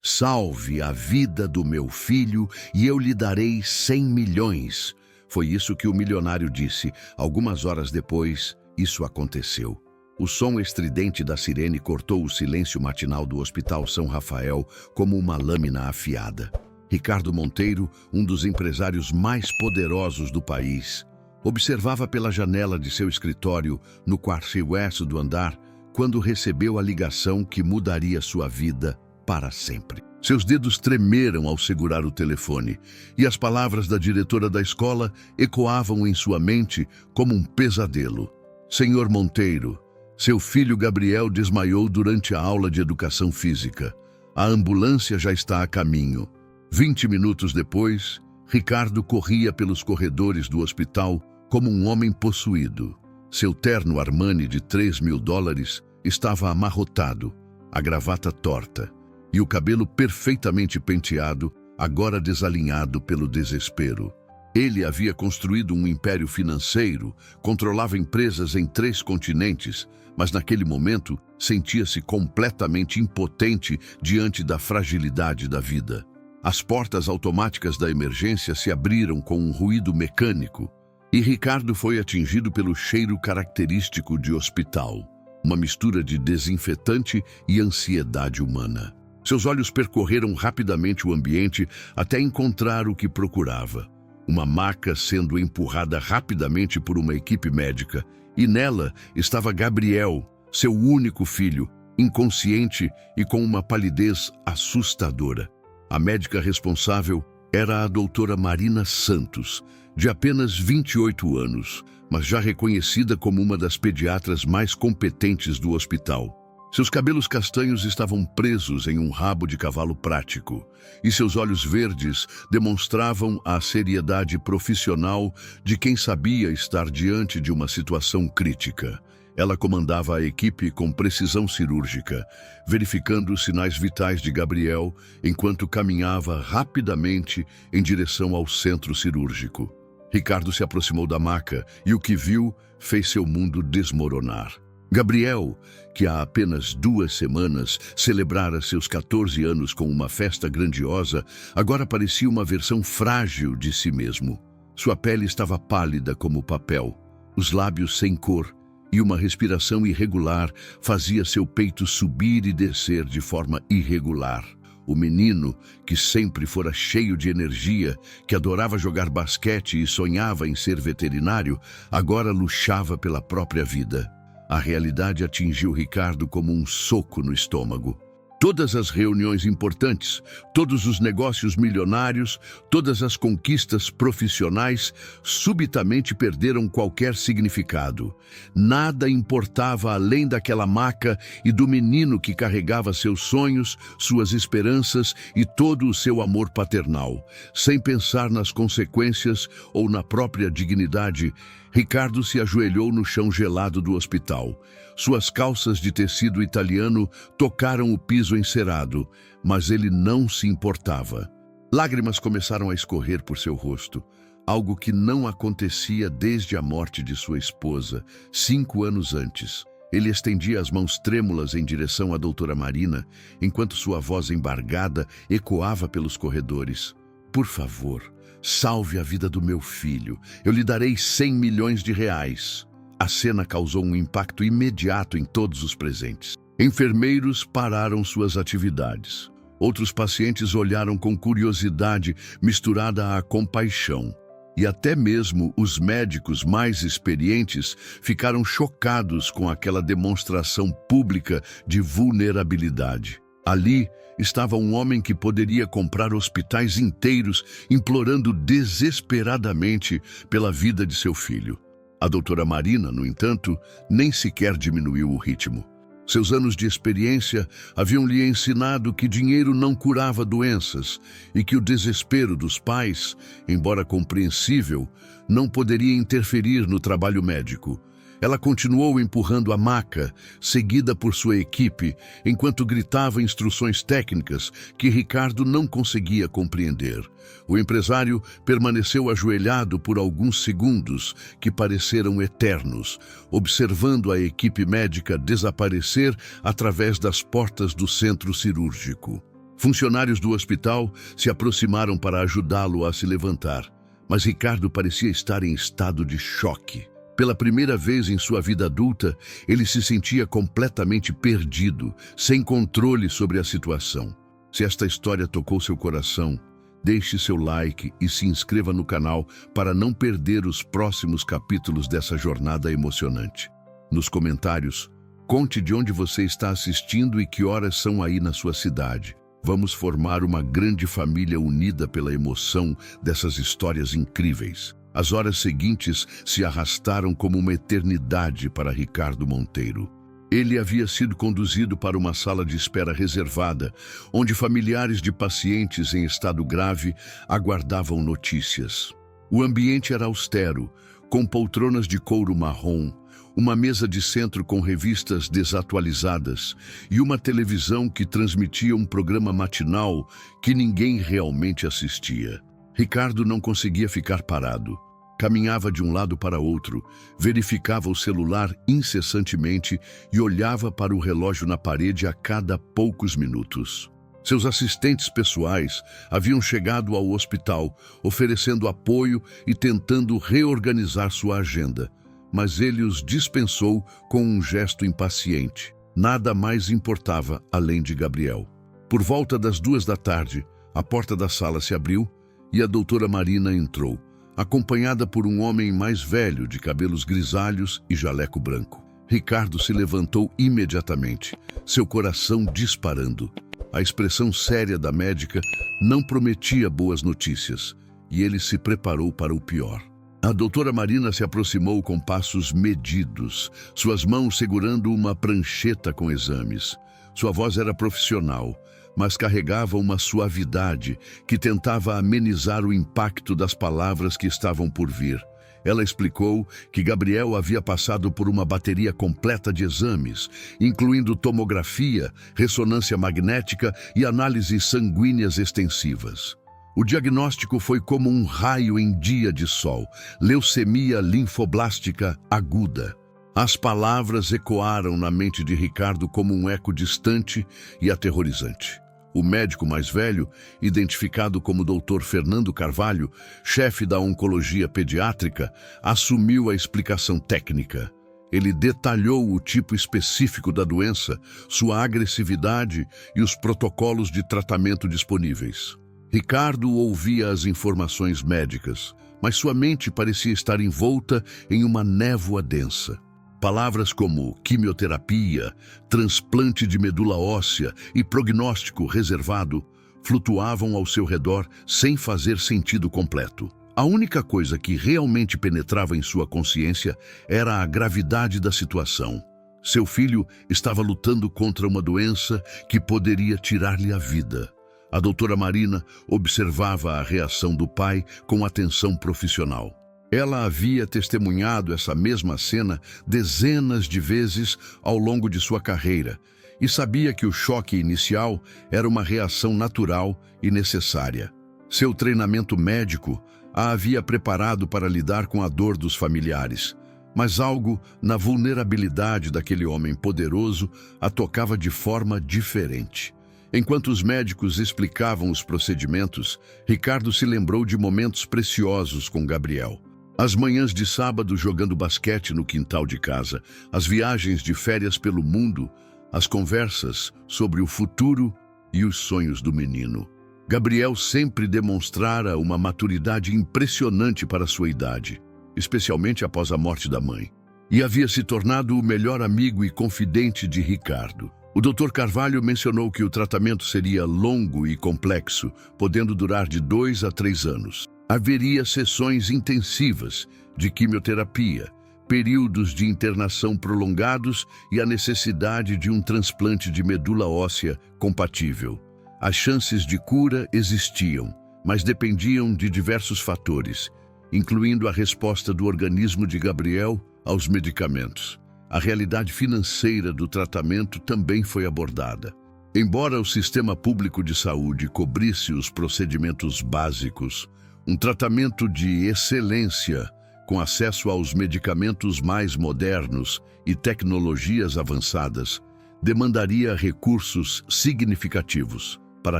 Salve a vida do meu filho e eu lhe darei 100 milhões. Foi isso que o milionário disse. Algumas horas depois, isso aconteceu. O som estridente da sirene cortou o silêncio matinal do Hospital São Rafael como uma lâmina afiada. Ricardo Monteiro, um dos empresários mais poderosos do país, observava pela janela de seu escritório no quarto oeste do andar quando recebeu a ligação que mudaria sua vida para sempre. Seus dedos tremeram ao segurar o telefone e as palavras da diretora da escola ecoavam em sua mente como um pesadelo. Senhor Monteiro, seu filho Gabriel desmaiou durante a aula de educação física. A ambulância já está a caminho. 20 minutos depois, Ricardo corria pelos corredores do hospital como um homem possuído. Seu terno Armani de $3.000 estava amarrotado, a gravata torta e o cabelo perfeitamente penteado, agora desalinhado pelo desespero. Ele havia construído um império financeiro, controlava empresas em 3 continentes, mas naquele momento sentia-se completamente impotente diante da fragilidade da vida. As portas automáticas da emergência se abriram com um ruído mecânico e Ricardo foi atingido pelo cheiro característico de hospital, uma mistura de desinfetante e ansiedade humana. Seus olhos percorreram rapidamente o ambiente até encontrar o que procurava. Uma maca sendo empurrada rapidamente por uma equipe médica, e nela estava Gabriel, seu único filho, inconsciente e com uma palidez assustadora. A médica responsável era a doutora Marina Santos, de apenas 28 anos, mas já reconhecida como uma das pediatras mais competentes do hospital. Seus cabelos castanhos estavam presos em um rabo de cavalo prático, e seus olhos verdes demonstravam a seriedade profissional de quem sabia estar diante de uma situação crítica. Ela comandava a equipe com precisão cirúrgica, verificando os sinais vitais de Gabriel enquanto caminhava rapidamente em direção ao centro cirúrgico. Ricardo se aproximou da maca e o que viu fez seu mundo desmoronar. Gabriel, que há apenas 2 semanas celebrara seus 14 anos com uma festa grandiosa, agora parecia uma versão frágil de si mesmo. Sua pele estava pálida como papel, os lábios sem cor, e uma respiração irregular fazia seu peito subir e descer de forma irregular. O menino, que sempre fora cheio de energia, que adorava jogar basquete e sonhava em ser veterinário, agora luxava pela própria vida. A realidade atingiu Ricardo como um soco no estômago. Todas as reuniões importantes, todos os negócios milionários, todas as conquistas profissionais subitamente perderam qualquer significado. Nada importava além daquela maca e do menino que carregava seus sonhos, suas esperanças e todo o seu amor paternal. Sem pensar nas consequências ou na própria dignidade, Ricardo se ajoelhou no chão gelado do hospital. Suas calças de tecido italiano tocaram o piso encerado, mas ele não se importava. Lágrimas começaram a escorrer por seu rosto, algo que não acontecia desde a morte de sua esposa, 5 anos antes. Ele estendia as mãos trêmulas em direção à doutora Marina, enquanto sua voz embargada ecoava pelos corredores. Por favor, salve a vida do meu filho. Eu lhe darei 100 milhões de reais. A cena causou um impacto imediato em todos os presentes. Enfermeiros pararam suas atividades. Outros pacientes olharam com curiosidade misturada à compaixão. E até mesmo os médicos mais experientes ficaram chocados com aquela demonstração pública de vulnerabilidade. Ali estava um homem que poderia comprar hospitais inteiros, implorando desesperadamente pela vida de seu filho. A doutora Marina, no entanto, nem sequer diminuiu o ritmo. Seus anos de experiência haviam lhe ensinado que dinheiro não curava doenças e que o desespero dos pais, embora compreensível, não poderia interferir no trabalho médico. Ela continuou empurrando a maca, seguida por sua equipe, enquanto gritava instruções técnicas que Ricardo não conseguia compreender. O empresário permaneceu ajoelhado por alguns segundos, que pareceram eternos, observando a equipe médica desaparecer através das portas do centro cirúrgico. Funcionários do hospital se aproximaram para ajudá-lo a se levantar, mas Ricardo parecia estar em estado de choque. Pela primeira vez em sua vida adulta, ele se sentia completamente perdido, sem controle sobre a situação. Se esta história tocou seu coração, deixe seu like e se inscreva no canal para não perder os próximos capítulos dessa jornada emocionante. Nos comentários, conte de onde você está assistindo e que horas são aí na sua cidade. Vamos formar uma grande família unida pela emoção dessas histórias incríveis. As horas seguintes se arrastaram como uma eternidade para Ricardo Monteiro. Ele havia sido conduzido para uma sala de espera reservada, onde familiares de pacientes em estado grave aguardavam notícias. O ambiente era austero, com poltronas de couro marrom, uma mesa de centro com revistas desatualizadas e uma televisão que transmitia um programa matinal que ninguém realmente assistia. Ricardo não conseguia ficar parado. Caminhava de um lado para outro, verificava o celular incessantemente e olhava para o relógio na parede a cada poucos minutos. Seus assistentes pessoais haviam chegado ao hospital, oferecendo apoio e tentando reorganizar sua agenda, mas ele os dispensou com um gesto impaciente. Nada mais importava além de Gabriel. Por volta das 14h, a porta da sala se abriu e a doutora Marina entrou, acompanhada por um homem mais velho, de cabelos grisalhos e jaleco branco. Ricardo se levantou imediatamente, seu coração disparando. A expressão séria da médica não prometia boas notícias, e ele se preparou para o pior. A doutora Marina se aproximou com passos medidos, suas mãos segurando uma prancheta com exames. Sua voz era profissional, mas carregava uma suavidade que tentava amenizar o impacto das palavras que estavam por vir. Ela explicou que Gabriel havia passado por uma bateria completa de exames, incluindo tomografia, ressonância magnética e análises sanguíneas extensivas. O diagnóstico foi como um raio em dia de sol: leucemia linfoblástica aguda. As palavras ecoaram na mente de Ricardo como um eco distante e aterrorizante. O médico mais velho, identificado como Dr. Fernando Carvalho, chefe da oncologia pediátrica, assumiu a explicação técnica. Ele detalhou o tipo específico da doença, sua agressividade e os protocolos de tratamento disponíveis. Ricardo ouvia as informações médicas, mas sua mente parecia estar envolta em uma névoa densa. Palavras como quimioterapia, transplante de medula óssea e prognóstico reservado flutuavam ao seu redor sem fazer sentido completo. A única coisa que realmente penetrava em sua consciência era a gravidade da situação. Seu filho estava lutando contra uma doença que poderia tirar-lhe a vida. A doutora Marina observava a reação do pai com atenção profissional. Ela havia testemunhado essa mesma cena dezenas de vezes ao longo de sua carreira e sabia que o choque inicial era uma reação natural e necessária. Seu treinamento médico a havia preparado para lidar com a dor dos familiares, mas algo na vulnerabilidade daquele homem poderoso a tocava de forma diferente. Enquanto os médicos explicavam os procedimentos, Ricardo se lembrou de momentos preciosos com Gabriel. As manhãs de sábado jogando basquete no quintal de casa, as viagens de férias pelo mundo, as conversas sobre o futuro e os sonhos do menino. Gabriel sempre demonstrara uma maturidade impressionante para sua idade, especialmente após a morte da mãe, e havia se tornado o melhor amigo e confidente de Ricardo. O Dr. Carvalho mencionou que o tratamento seria longo e complexo, podendo durar de 2 a 3 anos. Haveria sessões intensivas de quimioterapia, períodos de internação prolongados e a necessidade de um transplante de medula óssea compatível. As chances de cura existiam, mas dependiam de diversos fatores, incluindo a resposta do organismo de Gabriel aos medicamentos. A realidade financeira do tratamento também foi abordada. Embora o sistema público de saúde cobrisse os procedimentos básicos, um tratamento de excelência, com acesso aos medicamentos mais modernos e tecnologias avançadas, demandaria recursos significativos. Para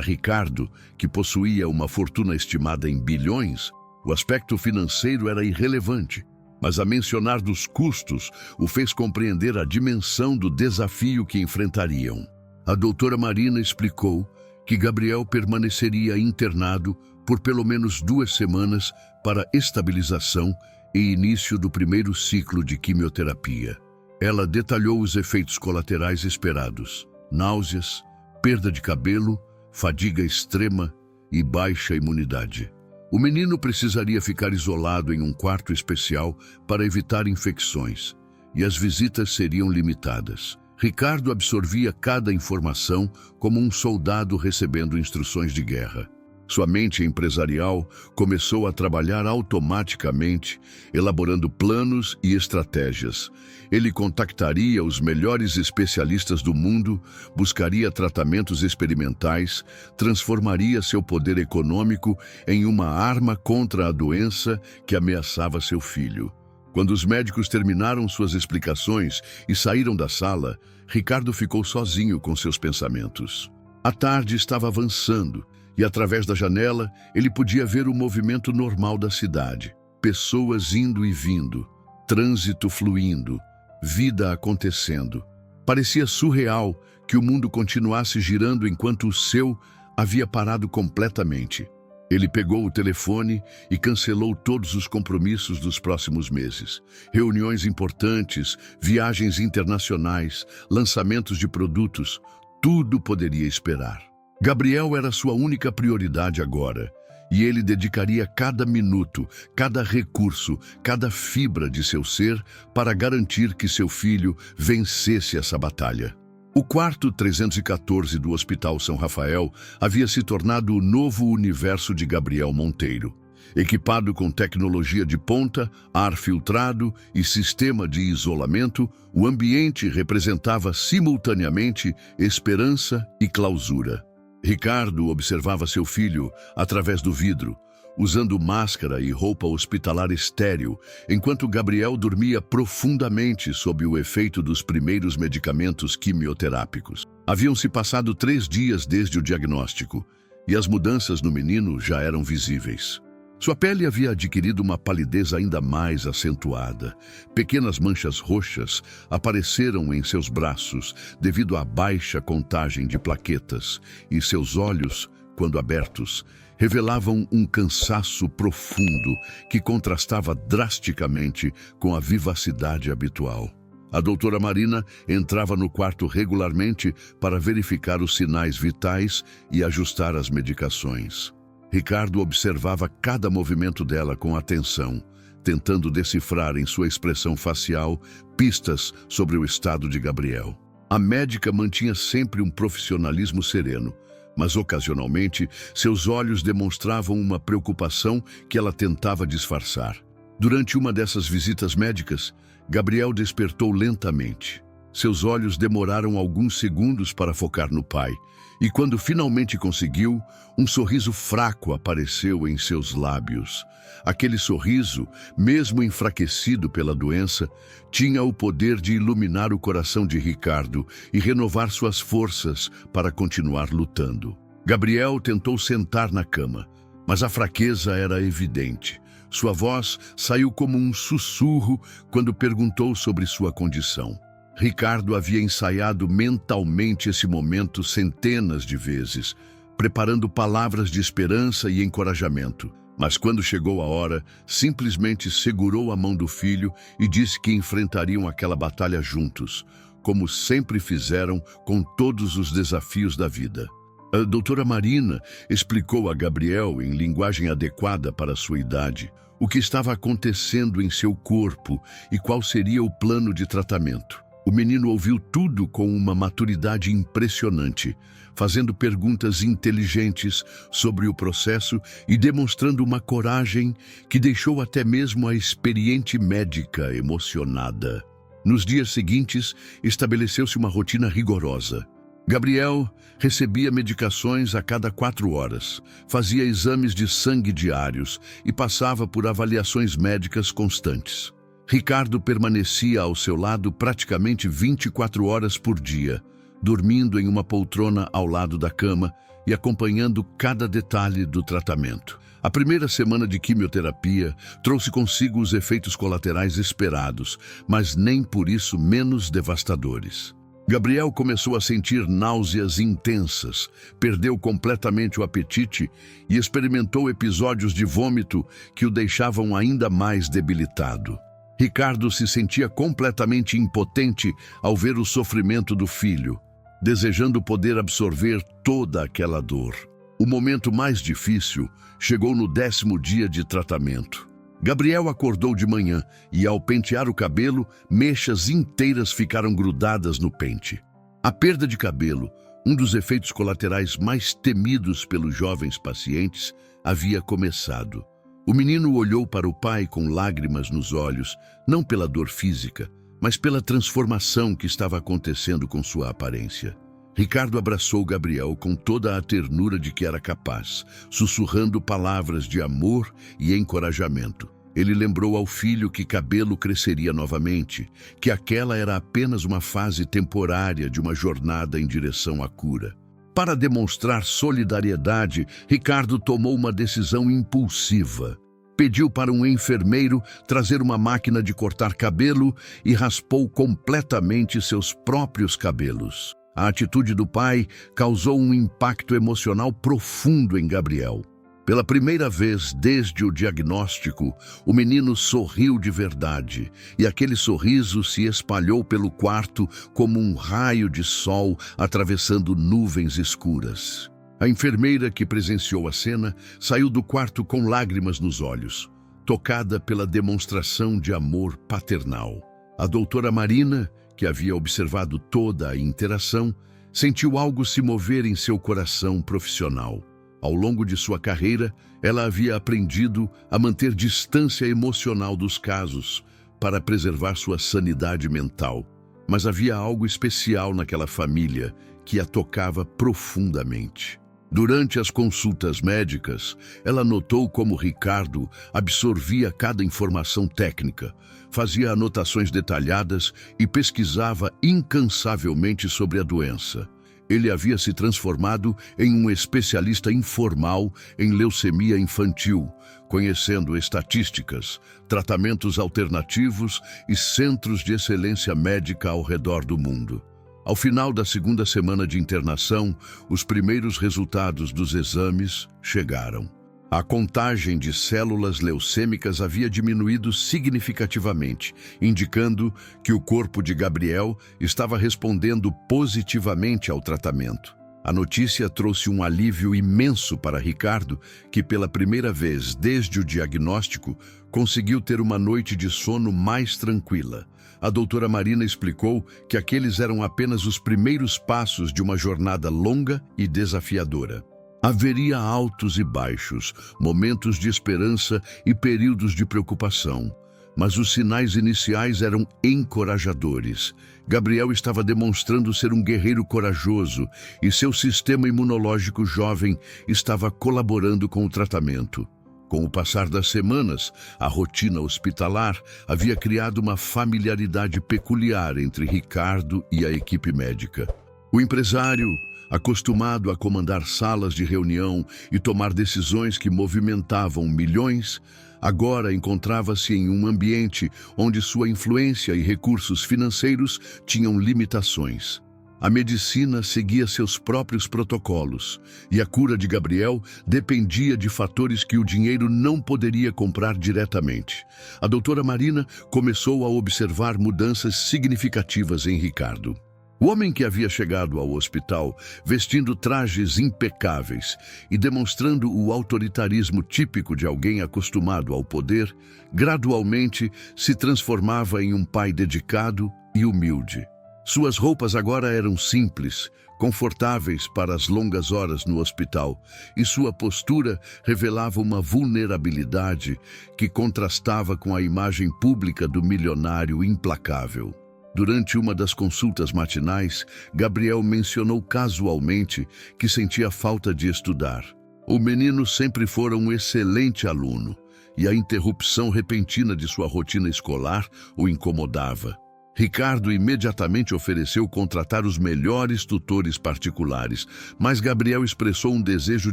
Ricardo, que possuía uma fortuna estimada em bilhões, o aspecto financeiro era irrelevante, mas a mencionar dos custos o fez compreender a dimensão do desafio que enfrentariam. A doutora Marina explicou que Gabriel permaneceria internado por pelo menos 2 semanas para estabilização e início do primeiro ciclo de quimioterapia. Ela detalhou os efeitos colaterais esperados: náuseas, perda de cabelo, fadiga extrema e baixa imunidade. O menino precisaria ficar isolado em um quarto especial para evitar infecções, e as visitas seriam limitadas. Ricardo absorvia cada informação como um soldado recebendo instruções de guerra. Sua mente empresarial começou a trabalhar automaticamente, elaborando planos e estratégias. Ele contactaria os melhores especialistas do mundo, buscaria tratamentos experimentais, transformaria seu poder econômico em uma arma contra a doença que ameaçava seu filho. Quando os médicos terminaram suas explicações e saíram da sala, Ricardo ficou sozinho com seus pensamentos. A tarde estava avançando, e através da janela ele podia ver o movimento normal da cidade. Pessoas indo e vindo, trânsito fluindo, vida acontecendo. Parecia surreal que o mundo continuasse girando enquanto o seu havia parado completamente. Ele pegou o telefone e cancelou todos os compromissos dos próximos meses. Reuniões importantes, viagens internacionais, lançamentos de produtos, tudo poderia esperar. Gabriel era sua única prioridade agora, e ele dedicaria cada minuto, cada recurso, cada fibra de seu ser para garantir que seu filho vencesse essa batalha. O quarto 314 do Hospital São Rafael havia se tornado o novo universo de Gabriel Monteiro. Equipado com tecnologia de ponta, ar filtrado e sistema de isolamento, o ambiente representava simultaneamente esperança e clausura. Ricardo observava seu filho através do vidro, usando máscara e roupa hospitalar estéril, enquanto Gabriel dormia profundamente sob o efeito dos primeiros medicamentos quimioterápicos. Haviam se passado 3 dias desde o diagnóstico, e as mudanças no menino já eram visíveis. Sua pele havia adquirido uma palidez ainda mais acentuada. Pequenas manchas roxas apareceram em seus braços devido à baixa contagem de plaquetas, e seus olhos, quando abertos, revelavam um cansaço profundo que contrastava drasticamente com a vivacidade habitual. A doutora Marina entrava no quarto regularmente para verificar os sinais vitais e ajustar as medicações. Ricardo observava cada movimento dela com atenção, tentando decifrar em sua expressão facial pistas sobre o estado de Gabriel. A médica mantinha sempre um profissionalismo sereno, mas ocasionalmente seus olhos demonstravam uma preocupação que ela tentava disfarçar. Durante uma dessas visitas médicas, Gabriel despertou lentamente. Seus olhos demoraram alguns segundos para focar no pai, e quando finalmente conseguiu, um sorriso fraco apareceu em seus lábios. Aquele sorriso, mesmo enfraquecido pela doença, tinha o poder de iluminar o coração de Ricardo e renovar suas forças para continuar lutando. Gabriel tentou sentar na cama, mas a fraqueza era evidente. Sua voz saiu como um sussurro quando perguntou sobre sua condição. Ricardo havia ensaiado mentalmente esse momento centenas de vezes, preparando palavras de esperança e encorajamento. Mas quando chegou a hora, simplesmente segurou a mão do filho e disse que enfrentariam aquela batalha juntos, como sempre fizeram com todos os desafios da vida. A doutora Marina explicou a Gabriel, em linguagem adequada para sua idade, o que estava acontecendo em seu corpo e qual seria o plano de tratamento. O menino ouviu tudo com uma maturidade impressionante, fazendo perguntas inteligentes sobre o processo e demonstrando uma coragem que deixou até mesmo a experiente médica emocionada. Nos dias seguintes, estabeleceu-se uma rotina rigorosa. Gabriel recebia medicações a cada 4 horas, fazia exames de sangue diários e passava por avaliações médicas constantes. Ricardo permanecia ao seu lado praticamente 24 horas por dia, dormindo em uma poltrona ao lado da cama e acompanhando cada detalhe do tratamento. A primeira semana de quimioterapia trouxe consigo os efeitos colaterais esperados, mas nem por isso menos devastadores. Gabriel começou a sentir náuseas intensas, perdeu completamente o apetite e experimentou episódios de vômito que o deixavam ainda mais debilitado. Ricardo se sentia completamente impotente ao ver o sofrimento do filho, desejando poder absorver toda aquela dor. O momento mais difícil chegou no 10º dia de tratamento. Gabriel acordou de manhã e, ao pentear o cabelo, mechas inteiras ficaram grudadas no pente. A perda de cabelo, um dos efeitos colaterais mais temidos pelos jovens pacientes, havia começado. O menino olhou para o pai com lágrimas nos olhos, não pela dor física, mas pela transformação que estava acontecendo com sua aparência. Ricardo abraçou Gabriel com toda a ternura de que era capaz, sussurrando palavras de amor e encorajamento. Ele lembrou ao filho que cabelo cresceria novamente, que aquela era apenas uma fase temporária de uma jornada em direção à cura. Para demonstrar solidariedade, Ricardo tomou uma decisão impulsiva. Pediu para um enfermeiro trazer uma máquina de cortar cabelo e raspou completamente seus próprios cabelos. A atitude do pai causou um impacto emocional profundo em Gabriel. Pela primeira vez desde o diagnóstico, o menino sorriu de verdade, e aquele sorriso se espalhou pelo quarto como um raio de sol atravessando nuvens escuras. A enfermeira que presenciou a cena saiu do quarto com lágrimas nos olhos, tocada pela demonstração de amor paternal. A doutora Marina, que havia observado toda a interação, sentiu algo se mover em seu coração profissional. Ao longo de sua carreira, ela havia aprendido a manter distância emocional dos casos para preservar sua sanidade mental. Mas havia algo especial naquela família que a tocava profundamente. Durante as consultas médicas, ela notou como Ricardo absorvia cada informação técnica, fazia anotações detalhadas e pesquisava incansavelmente sobre a doença. Ele havia se transformado em um especialista informal em leucemia infantil, conhecendo estatísticas, tratamentos alternativos e centros de excelência médica ao redor do mundo. Ao final da segunda semana de internação, os primeiros resultados dos exames chegaram. A contagem de células leucêmicas havia diminuído significativamente, indicando que o corpo de Gabriel estava respondendo positivamente ao tratamento. A notícia trouxe um alívio imenso para Ricardo, que pela primeira vez desde o diagnóstico conseguiu ter uma noite de sono mais tranquila. A doutora Marina explicou que aqueles eram apenas os primeiros passos de uma jornada longa e desafiadora. Haveria altos e baixos, momentos de esperança e períodos de preocupação. Mas os sinais iniciais eram encorajadores. Gabriel estava demonstrando ser um guerreiro corajoso e seu sistema imunológico jovem estava colaborando com o tratamento. Com o passar das semanas, a rotina hospitalar havia criado uma familiaridade peculiar entre Ricardo e a equipe médica. O empresário, acostumado a comandar salas de reunião e tomar decisões que movimentavam milhões, agora encontrava-se em um ambiente onde sua influência e recursos financeiros tinham limitações. A medicina seguia seus próprios protocolos, e a cura de Gabriel dependia de fatores que o dinheiro não poderia comprar diretamente. A doutora Marina começou a observar mudanças significativas em Ricardo. O homem que havia chegado ao hospital vestindo trajes impecáveis e demonstrando o autoritarismo típico de alguém acostumado ao poder, gradualmente se transformava em um pai dedicado e humilde. Suas roupas agora eram simples, confortáveis para as longas horas no hospital, e sua postura revelava uma vulnerabilidade que contrastava com a imagem pública do milionário implacável. Durante uma das consultas matinais, Gabriel mencionou casualmente que sentia falta de estudar. O menino sempre fora um excelente aluno, e a interrupção repentina de sua rotina escolar o incomodava. Ricardo imediatamente ofereceu contratar os melhores tutores particulares, mas Gabriel expressou um desejo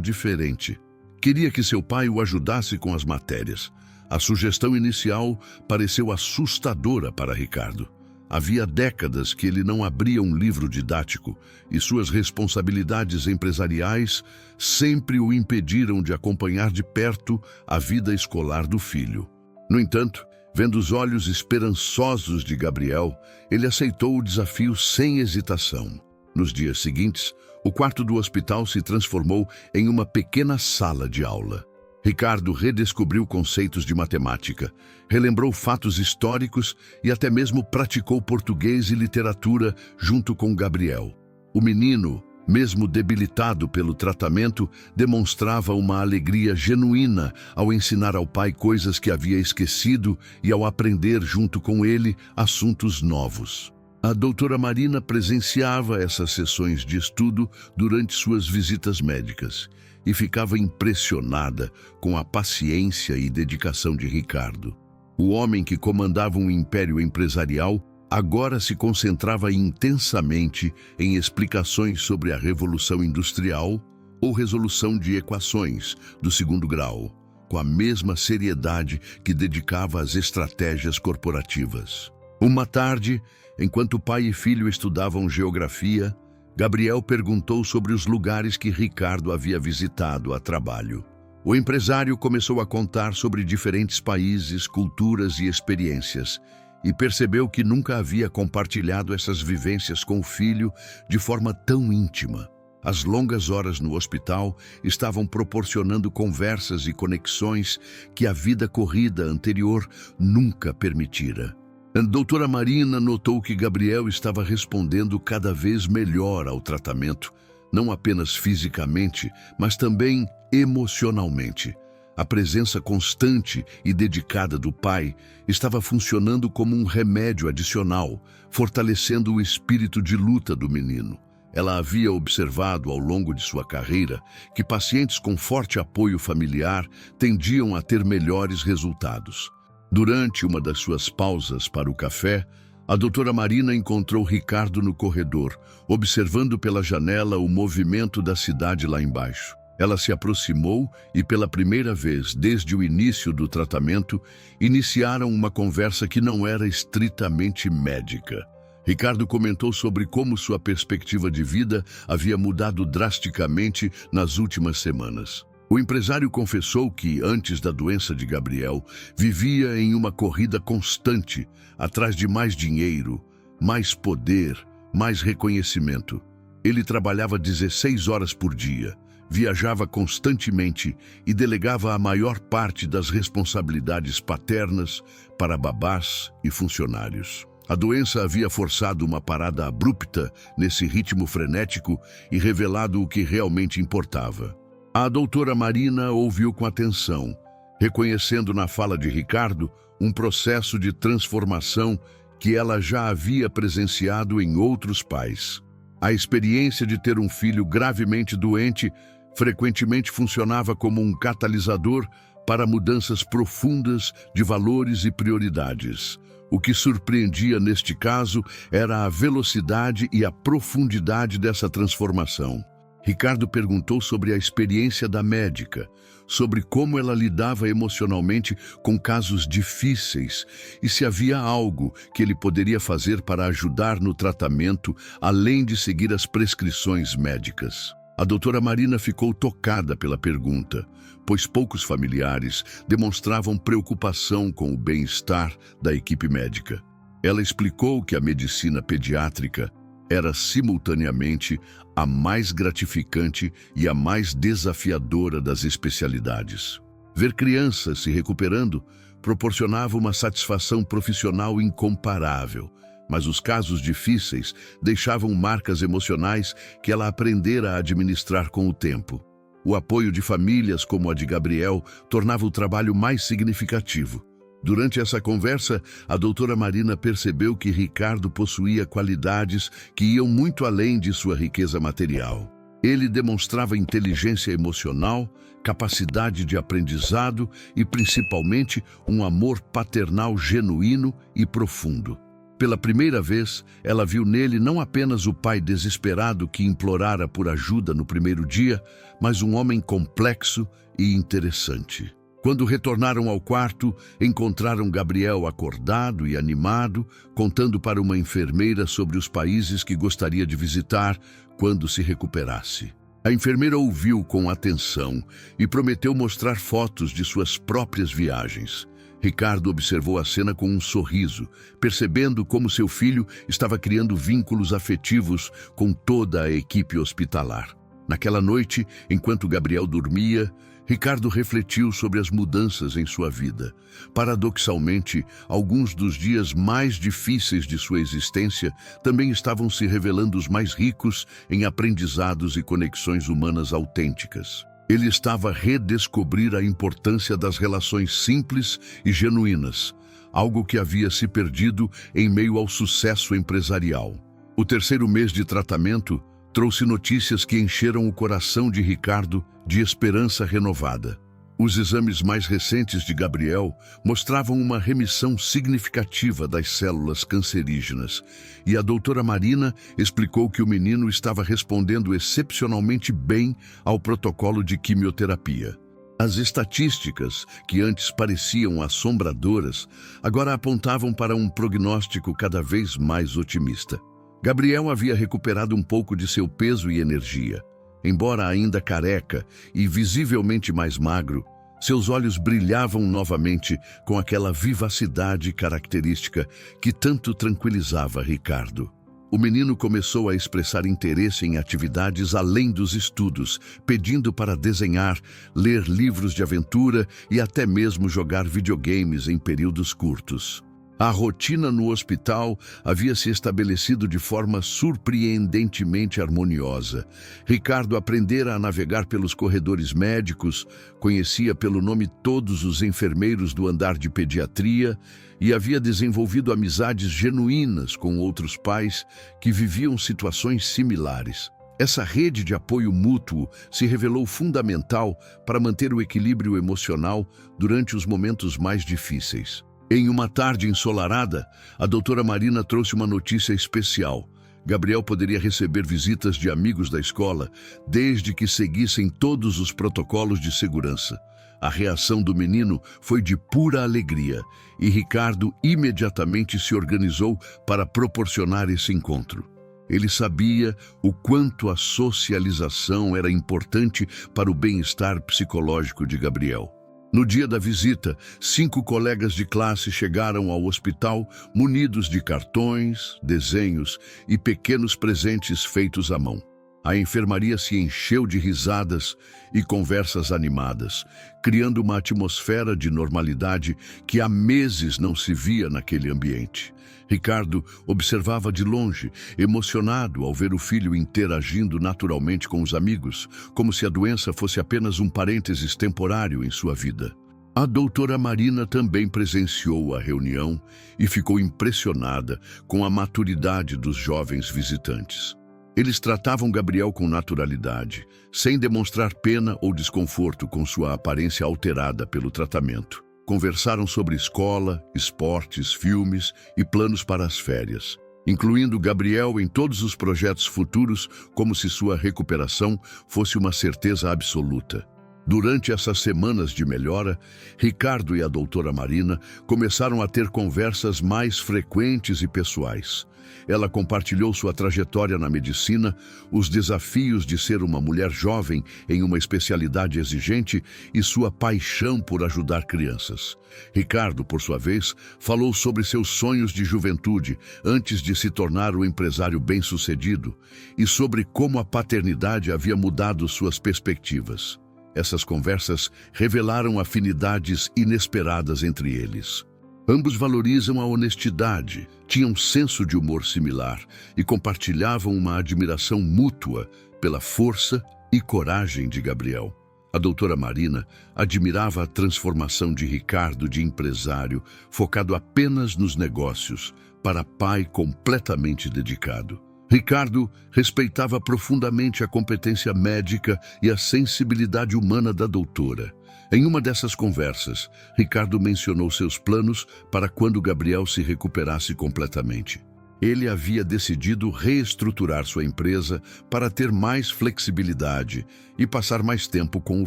diferente. Queria que seu pai o ajudasse com as matérias. A sugestão inicial pareceu assustadora para Ricardo. Havia décadas que ele não abria um livro didático e suas responsabilidades empresariais sempre o impediram de acompanhar de perto a vida escolar do filho. No entanto, vendo os olhos esperançosos de Gabriel, ele aceitou o desafio sem hesitação. Nos dias seguintes, o quarto do hospital se transformou em uma pequena sala de aula. Ricardo redescobriu conceitos de matemática, relembrou fatos históricos e até mesmo praticou português e literatura junto com Gabriel. O menino, mesmo debilitado pelo tratamento, demonstrava uma alegria genuína ao ensinar ao pai coisas que havia esquecido e ao aprender junto com ele assuntos novos. A doutora Marina presenciava essas sessões de estudo durante suas visitas médicas e ficava impressionada com a paciência e dedicação de Ricardo. O homem que comandava um império empresarial agora se concentrava intensamente em explicações sobre a Revolução Industrial ou resolução de equações do segundo grau, com a mesma seriedade que dedicava às estratégias corporativas. Uma tarde, enquanto pai e filho estudavam geografia, Gabriel perguntou sobre os lugares que Ricardo havia visitado a trabalho. O empresário começou a contar sobre diferentes países, culturas e experiências, e percebeu que nunca havia compartilhado essas vivências com o filho de forma tão íntima. As longas horas no hospital estavam proporcionando conversas e conexões que a vida corrida anterior nunca permitira. A doutora Marina notou que Gabriel estava respondendo cada vez melhor ao tratamento, não apenas fisicamente, mas também emocionalmente. A presença constante e dedicada do pai estava funcionando como um remédio adicional, fortalecendo o espírito de luta do menino. Ela havia observado ao longo de sua carreira que pacientes com forte apoio familiar tendiam a ter melhores resultados. Durante uma das suas pausas para o café, a doutora Marina encontrou Ricardo no corredor, observando pela janela o movimento da cidade lá embaixo. Ela se aproximou e, pela primeira vez desde o início do tratamento, iniciaram uma conversa que não era estritamente médica. Ricardo comentou sobre como sua perspectiva de vida havia mudado drasticamente nas últimas semanas. O empresário confessou que, antes da doença de Gabriel, vivia em uma corrida constante, atrás de mais dinheiro, mais poder, mais reconhecimento. Ele trabalhava 16 horas por dia, viajava constantemente e delegava a maior parte das responsabilidades paternas para babás e funcionários. A doença havia forçado uma parada abrupta nesse ritmo frenético e revelado o que realmente importava. A doutora Marina ouviu com atenção, reconhecendo na fala de Ricardo um processo de transformação que ela já havia presenciado em outros pais. A experiência de ter um filho gravemente doente frequentemente funcionava como um catalisador para mudanças profundas de valores e prioridades. O que surpreendia neste caso era a velocidade e a profundidade dessa transformação. Ricardo perguntou sobre a experiência da médica, sobre como ela lidava emocionalmente com casos difíceis e se havia algo que ele poderia fazer para ajudar no tratamento, além de seguir as prescrições médicas. A doutora Marina ficou tocada pela pergunta, pois poucos familiares demonstravam preocupação com o bem-estar da equipe médica. Ela explicou que a medicina pediátrica era simultaneamente a mais gratificante e a mais desafiadora das especialidades. Ver crianças se recuperando proporcionava uma satisfação profissional incomparável, mas os casos difíceis deixavam marcas emocionais que ela aprendera a administrar com o tempo. O apoio de famílias como a de Gabriel tornava o trabalho mais significativo. Durante essa conversa, a doutora Marina percebeu que Ricardo possuía qualidades que iam muito além de sua riqueza material. Ele demonstrava inteligência emocional, capacidade de aprendizado e, principalmente, um amor paternal genuíno e profundo. Pela primeira vez, ela viu nele não apenas o pai desesperado que implorara por ajuda no primeiro dia, mas um homem complexo e interessante. Quando retornaram ao quarto, encontraram Gabriel acordado e animado, contando para uma enfermeira sobre os países que gostaria de visitar quando se recuperasse. A enfermeira ouviu com atenção e prometeu mostrar fotos de suas próprias viagens. Ricardo observou a cena com um sorriso, percebendo como seu filho estava criando vínculos afetivos com toda a equipe hospitalar. Naquela noite, enquanto Gabriel dormia, Ricardo refletiu sobre as mudanças em sua vida. Paradoxalmente, alguns dos dias mais difíceis de sua existência também estavam se revelando os mais ricos em aprendizados e conexões humanas autênticas. Ele estava a redescobrir a importância das relações simples e genuínas, algo que havia se perdido em meio ao sucesso empresarial. O terceiro mês de tratamento trouxe notícias que encheram o coração de Ricardo de esperança renovada. Os exames mais recentes de Gabriel mostravam uma remissão significativa das células cancerígenas, e a doutora Marina explicou que o menino estava respondendo excepcionalmente bem ao protocolo de quimioterapia. As estatísticas, que antes pareciam assombradoras, agora apontavam para um prognóstico cada vez mais otimista. Gabriel havia recuperado um pouco de seu peso e energia. Embora ainda careca e visivelmente mais magro, seus olhos brilhavam novamente com aquela vivacidade característica que tanto tranquilizava Ricardo. O menino começou a expressar interesse em atividades além dos estudos, pedindo para desenhar, ler livros de aventura e até mesmo jogar videogames em períodos curtos. A rotina no hospital havia se estabelecido de forma surpreendentemente harmoniosa. Ricardo aprendera a navegar pelos corredores médicos, conhecia pelo nome todos os enfermeiros do andar de pediatria e havia desenvolvido amizades genuínas com outros pais que viviam situações similares. Essa rede de apoio mútuo se revelou fundamental para manter o equilíbrio emocional durante os momentos mais difíceis. Em uma tarde ensolarada, a doutora Marina trouxe uma notícia especial. Gabriel poderia receber visitas de amigos da escola, desde que seguissem todos os protocolos de segurança. A reação do menino foi de pura alegria, e Ricardo imediatamente se organizou para proporcionar esse encontro. Ele sabia o quanto a socialização era importante para o bem-estar psicológico de Gabriel. No dia da visita, 5 colegas de classe chegaram ao hospital munidos de cartões, desenhos e pequenos presentes feitos à mão. A enfermaria se encheu de risadas e conversas animadas, criando uma atmosfera de normalidade que há meses não se via naquele ambiente. Ricardo observava de longe, emocionado ao ver o filho interagindo naturalmente com os amigos, como se a doença fosse apenas um parênteses temporário em sua vida. A doutora Marina também presenciou a reunião e ficou impressionada com a maturidade dos jovens visitantes. Eles tratavam Gabriel com naturalidade, sem demonstrar pena ou desconforto com sua aparência alterada pelo tratamento. Conversaram sobre escola, esportes, filmes e planos para as férias, incluindo Gabriel em todos os projetos futuros, como se sua recuperação fosse uma certeza absoluta. Durante essas semanas de melhora, Ricardo e a doutora Marina começaram a ter conversas mais frequentes e pessoais. Ela compartilhou sua trajetória na medicina, os desafios de ser uma mulher jovem em uma especialidade exigente e sua paixão por ajudar crianças. Ricardo, por sua vez, falou sobre seus sonhos de juventude antes de se tornar um empresário bem-sucedido e sobre como a paternidade havia mudado suas perspectivas. Essas conversas revelaram afinidades inesperadas entre eles. Ambos valorizam a honestidade, tinham senso de humor similar e compartilhavam uma admiração mútua pela força e coragem de Gabriel. A doutora Marina admirava a transformação de Ricardo de empresário, focado apenas nos negócios, para pai completamente dedicado. Ricardo respeitava profundamente a competência médica e a sensibilidade humana da doutora. Em uma dessas conversas, Ricardo mencionou seus planos para quando Gabriel se recuperasse completamente. Ele havia decidido reestruturar sua empresa para ter mais flexibilidade e passar mais tempo com o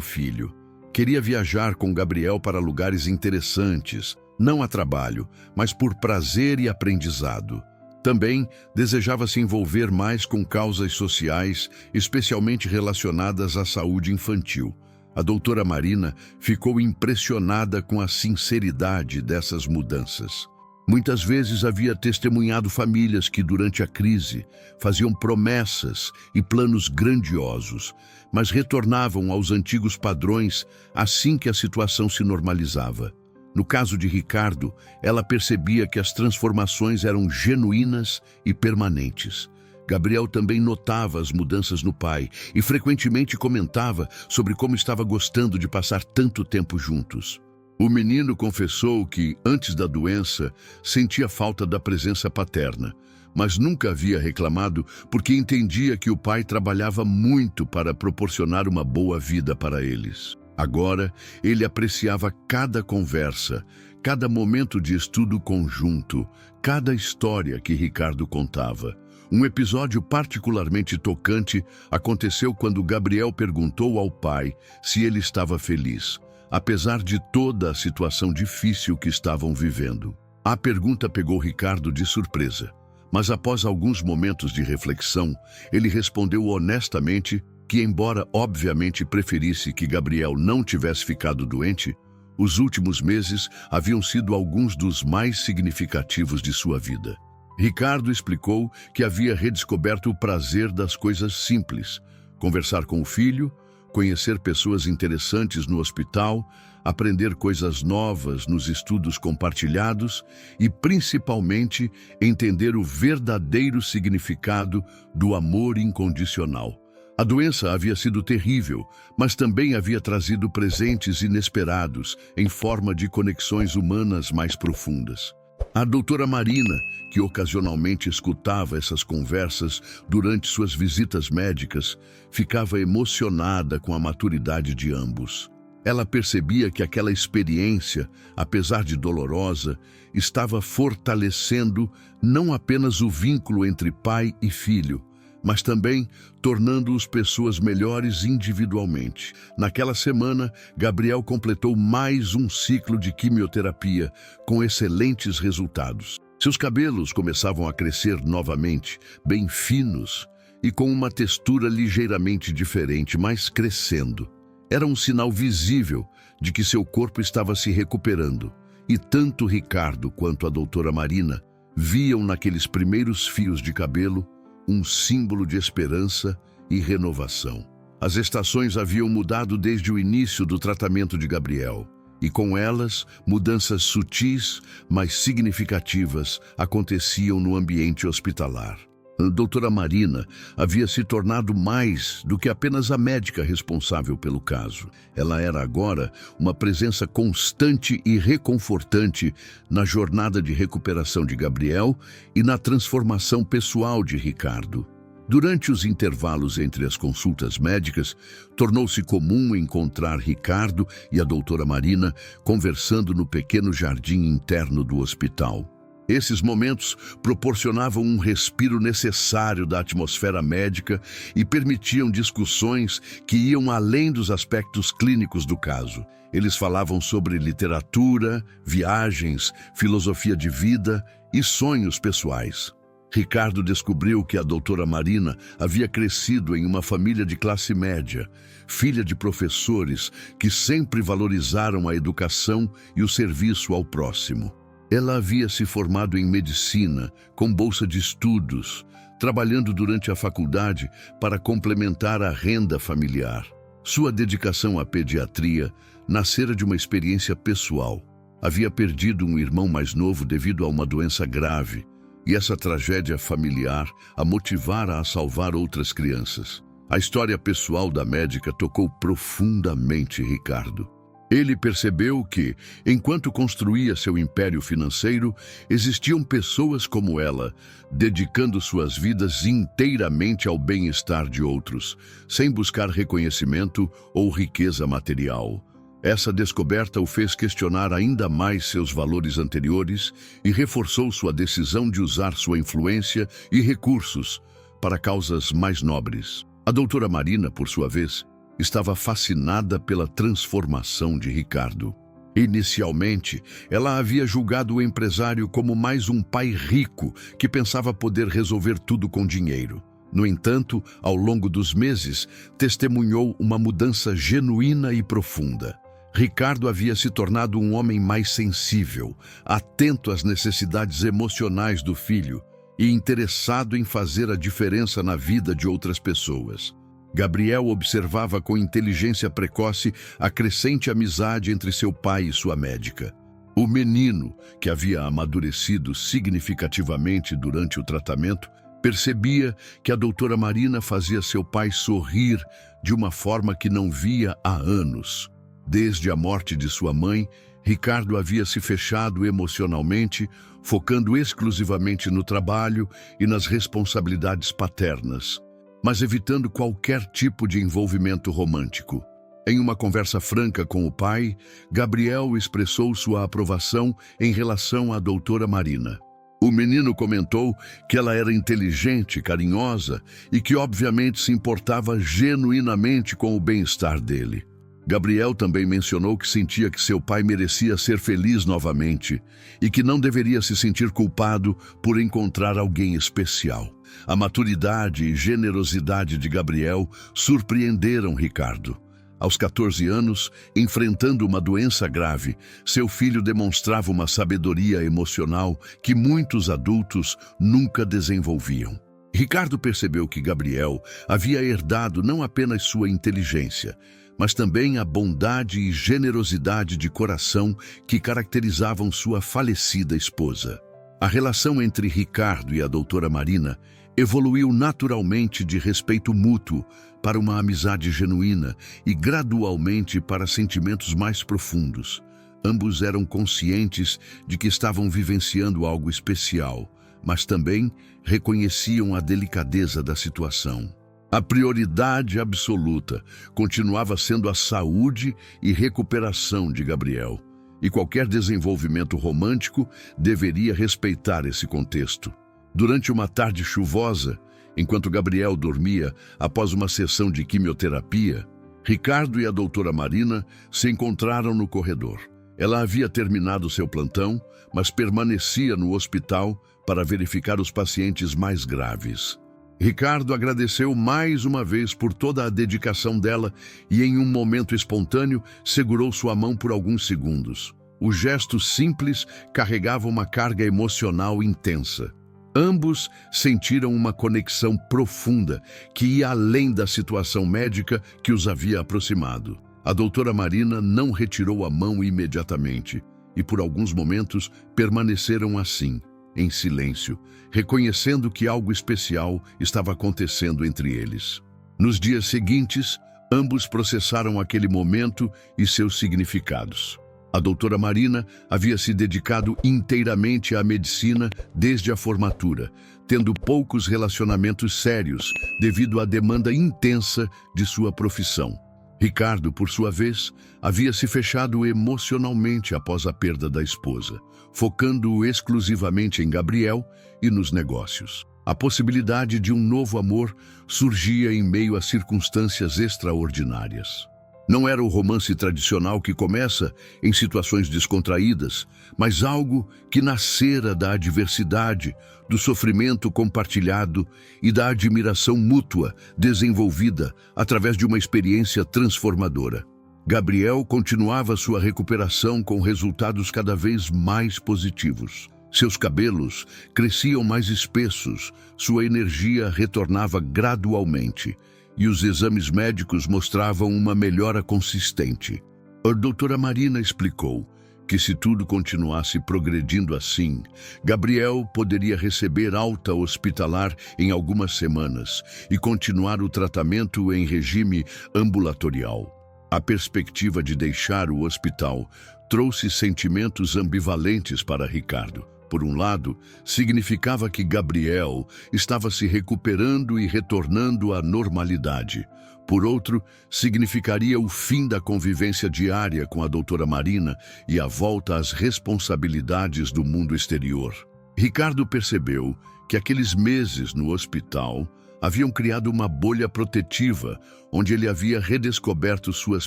filho. Queria viajar com Gabriel para lugares interessantes, não a trabalho, mas por prazer e aprendizado. Também desejava se envolver mais com causas sociais, especialmente relacionadas à saúde infantil. A doutora Marina ficou impressionada com a sinceridade dessas mudanças. Muitas vezes havia testemunhado famílias que, durante a crise, faziam promessas e planos grandiosos, mas retornavam aos antigos padrões assim que a situação se normalizava. No caso de Ricardo, ela percebia que as transformações eram genuínas e permanentes. Gabriel também notava as mudanças no pai e frequentemente comentava sobre como estava gostando de passar tanto tempo juntos. O menino confessou que, antes da doença, sentia falta da presença paterna, mas nunca havia reclamado porque entendia que o pai trabalhava muito para proporcionar uma boa vida para eles. Agora, ele apreciava cada conversa, cada momento de estudo conjunto, cada história que Ricardo contava. Um episódio particularmente tocante aconteceu quando Gabriel perguntou ao pai se ele estava feliz, apesar de toda a situação difícil que estavam vivendo. A pergunta pegou Ricardo de surpresa, mas após alguns momentos de reflexão, ele respondeu honestamente que, embora obviamente preferisse que Gabriel não tivesse ficado doente, os últimos meses haviam sido alguns dos mais significativos de sua vida. Ricardo explicou que havia redescoberto o prazer das coisas simples: conversar com o filho, conhecer pessoas interessantes no hospital, aprender coisas novas nos estudos compartilhados e, principalmente, entender o verdadeiro significado do amor incondicional. A doença havia sido terrível, mas também havia trazido presentes inesperados em forma de conexões humanas mais profundas. A doutora Marina, que ocasionalmente escutava essas conversas durante suas visitas médicas, ficava emocionada com a maturidade de ambos. Ela percebia que aquela experiência, apesar de dolorosa, estava fortalecendo não apenas o vínculo entre pai e filho, mas também tornando-os pessoas melhores individualmente. Naquela semana, Gabriel completou mais um ciclo de quimioterapia, com excelentes resultados. Seus cabelos começavam a crescer novamente, bem finos e com uma textura ligeiramente diferente, mas crescendo. Era um sinal visível de que seu corpo estava se recuperando, e tanto Ricardo quanto a doutora Marina viam naqueles primeiros fios de cabelo um símbolo de esperança e renovação. As estações haviam mudado desde o início do tratamento de Gabriel, e com elas, mudanças sutis, mas significativas, aconteciam no ambiente hospitalar. A doutora Marina havia se tornado mais do que apenas a médica responsável pelo caso. Ela era agora uma presença constante e reconfortante na jornada de recuperação de Gabriel e na transformação pessoal de Ricardo. Durante os intervalos entre as consultas médicas, tornou-se comum encontrar Ricardo e a doutora Marina conversando no pequeno jardim interno do hospital. Esses momentos proporcionavam um respiro necessário da atmosfera médica e permitiam discussões que iam além dos aspectos clínicos do caso. Eles falavam sobre literatura, viagens, filosofia de vida e sonhos pessoais. Ricardo descobriu que a doutora Marina havia crescido em uma família de classe média, filha de professores que sempre valorizaram a educação e o serviço ao próximo. Ela havia se formado em medicina, com bolsa de estudos, trabalhando durante a faculdade para complementar a renda familiar. Sua dedicação à pediatria nascera de uma experiência pessoal. Havia perdido um irmão mais novo devido a uma doença grave, e essa tragédia familiar a motivara a salvar outras crianças. A história pessoal da médica tocou profundamente Ricardo. Ele percebeu que, enquanto construía seu império financeiro, existiam pessoas como ela, dedicando suas vidas inteiramente ao bem-estar de outros, sem buscar reconhecimento ou riqueza material. Essa descoberta o fez questionar ainda mais seus valores anteriores e reforçou sua decisão de usar sua influência e recursos para causas mais nobres. A doutora Marina, por sua vez, estava fascinada pela transformação de Ricardo. Inicialmente, ela havia julgado o empresário como mais um pai rico que pensava poder resolver tudo com dinheiro. No entanto, ao longo dos meses, testemunhou uma mudança genuína e profunda. Ricardo havia se tornado um homem mais sensível, atento às necessidades emocionais do filho e interessado em fazer a diferença na vida de outras pessoas. Gabriel observava com inteligência precoce a crescente amizade entre seu pai e sua médica. O menino, que havia amadurecido significativamente durante o tratamento, percebia que a doutora Marina fazia seu pai sorrir de uma forma que não via há anos. Desde a morte de sua mãe, Ricardo havia se fechado emocionalmente, focando exclusivamente no trabalho e nas responsabilidades paternas, mas evitando qualquer tipo de envolvimento romântico. Em uma conversa franca com o pai, Gabriel expressou sua aprovação em relação à doutora Marina. O menino comentou que ela era inteligente, carinhosa e que obviamente se importava genuinamente com o bem-estar dele. Gabriel também mencionou que sentia que seu pai merecia ser feliz novamente e que não deveria se sentir culpado por encontrar alguém especial. A maturidade e generosidade de Gabriel surpreenderam Ricardo. Aos 14 anos, enfrentando uma doença grave, seu filho demonstrava uma sabedoria emocional que muitos adultos nunca desenvolviam. Ricardo percebeu que Gabriel havia herdado não apenas sua inteligência, mas também a bondade e generosidade de coração que caracterizavam sua falecida esposa. A relação entre Ricardo e a doutora Marina evoluiu naturalmente de respeito mútuo para uma amizade genuína e gradualmente para sentimentos mais profundos. Ambos eram conscientes de que estavam vivenciando algo especial, mas também reconheciam a delicadeza da situação. A prioridade absoluta continuava sendo a saúde e recuperação de Gabriel, e qualquer desenvolvimento romântico deveria respeitar esse contexto. Durante uma tarde chuvosa, enquanto Gabriel dormia após uma sessão de quimioterapia, Ricardo e a doutora Marina se encontraram no corredor. Ela havia terminado seu plantão, mas permanecia no hospital para verificar os pacientes mais graves. Ricardo agradeceu mais uma vez por toda a dedicação dela e, em um momento espontâneo, segurou sua mão por alguns segundos. O gesto simples carregava uma carga emocional intensa. Ambos sentiram uma conexão profunda que ia além da situação médica que os havia aproximado. A doutora Marina não retirou a mão imediatamente e, por alguns momentos, permaneceram assim, em silêncio, reconhecendo que algo especial estava acontecendo entre eles. Nos dias seguintes, ambos processaram aquele momento e seus significados. A doutora Marina havia se dedicado inteiramente à medicina desde a formatura, tendo poucos relacionamentos sérios devido à demanda intensa de sua profissão. Ricardo, por sua vez, havia se fechado emocionalmente após a perda da esposa, focando exclusivamente em Gabriel e nos negócios. A possibilidade de um novo amor surgia em meio a circunstâncias extraordinárias. Não era o romance tradicional que começa em situações descontraídas, mas algo que nascera da adversidade, do sofrimento compartilhado e da admiração mútua desenvolvida através de uma experiência transformadora. Gabriel continuava sua recuperação com resultados cada vez mais positivos. Seus cabelos cresciam mais espessos, sua energia retornava gradualmente e os exames médicos mostravam uma melhora consistente. A doutora Marina explicou que se tudo continuasse progredindo assim, Gabriel poderia receber alta hospitalar em algumas semanas e continuar o tratamento em regime ambulatorial. A perspectiva de deixar o hospital trouxe sentimentos ambivalentes para Ricardo. Por um lado, significava que Gabriel estava se recuperando e retornando à normalidade. Por outro, significaria o fim da convivência diária com a doutora Marina e a volta às responsabilidades do mundo exterior. Ricardo percebeu que aqueles meses no hospital haviam criado uma bolha protetiva, onde ele havia redescoberto suas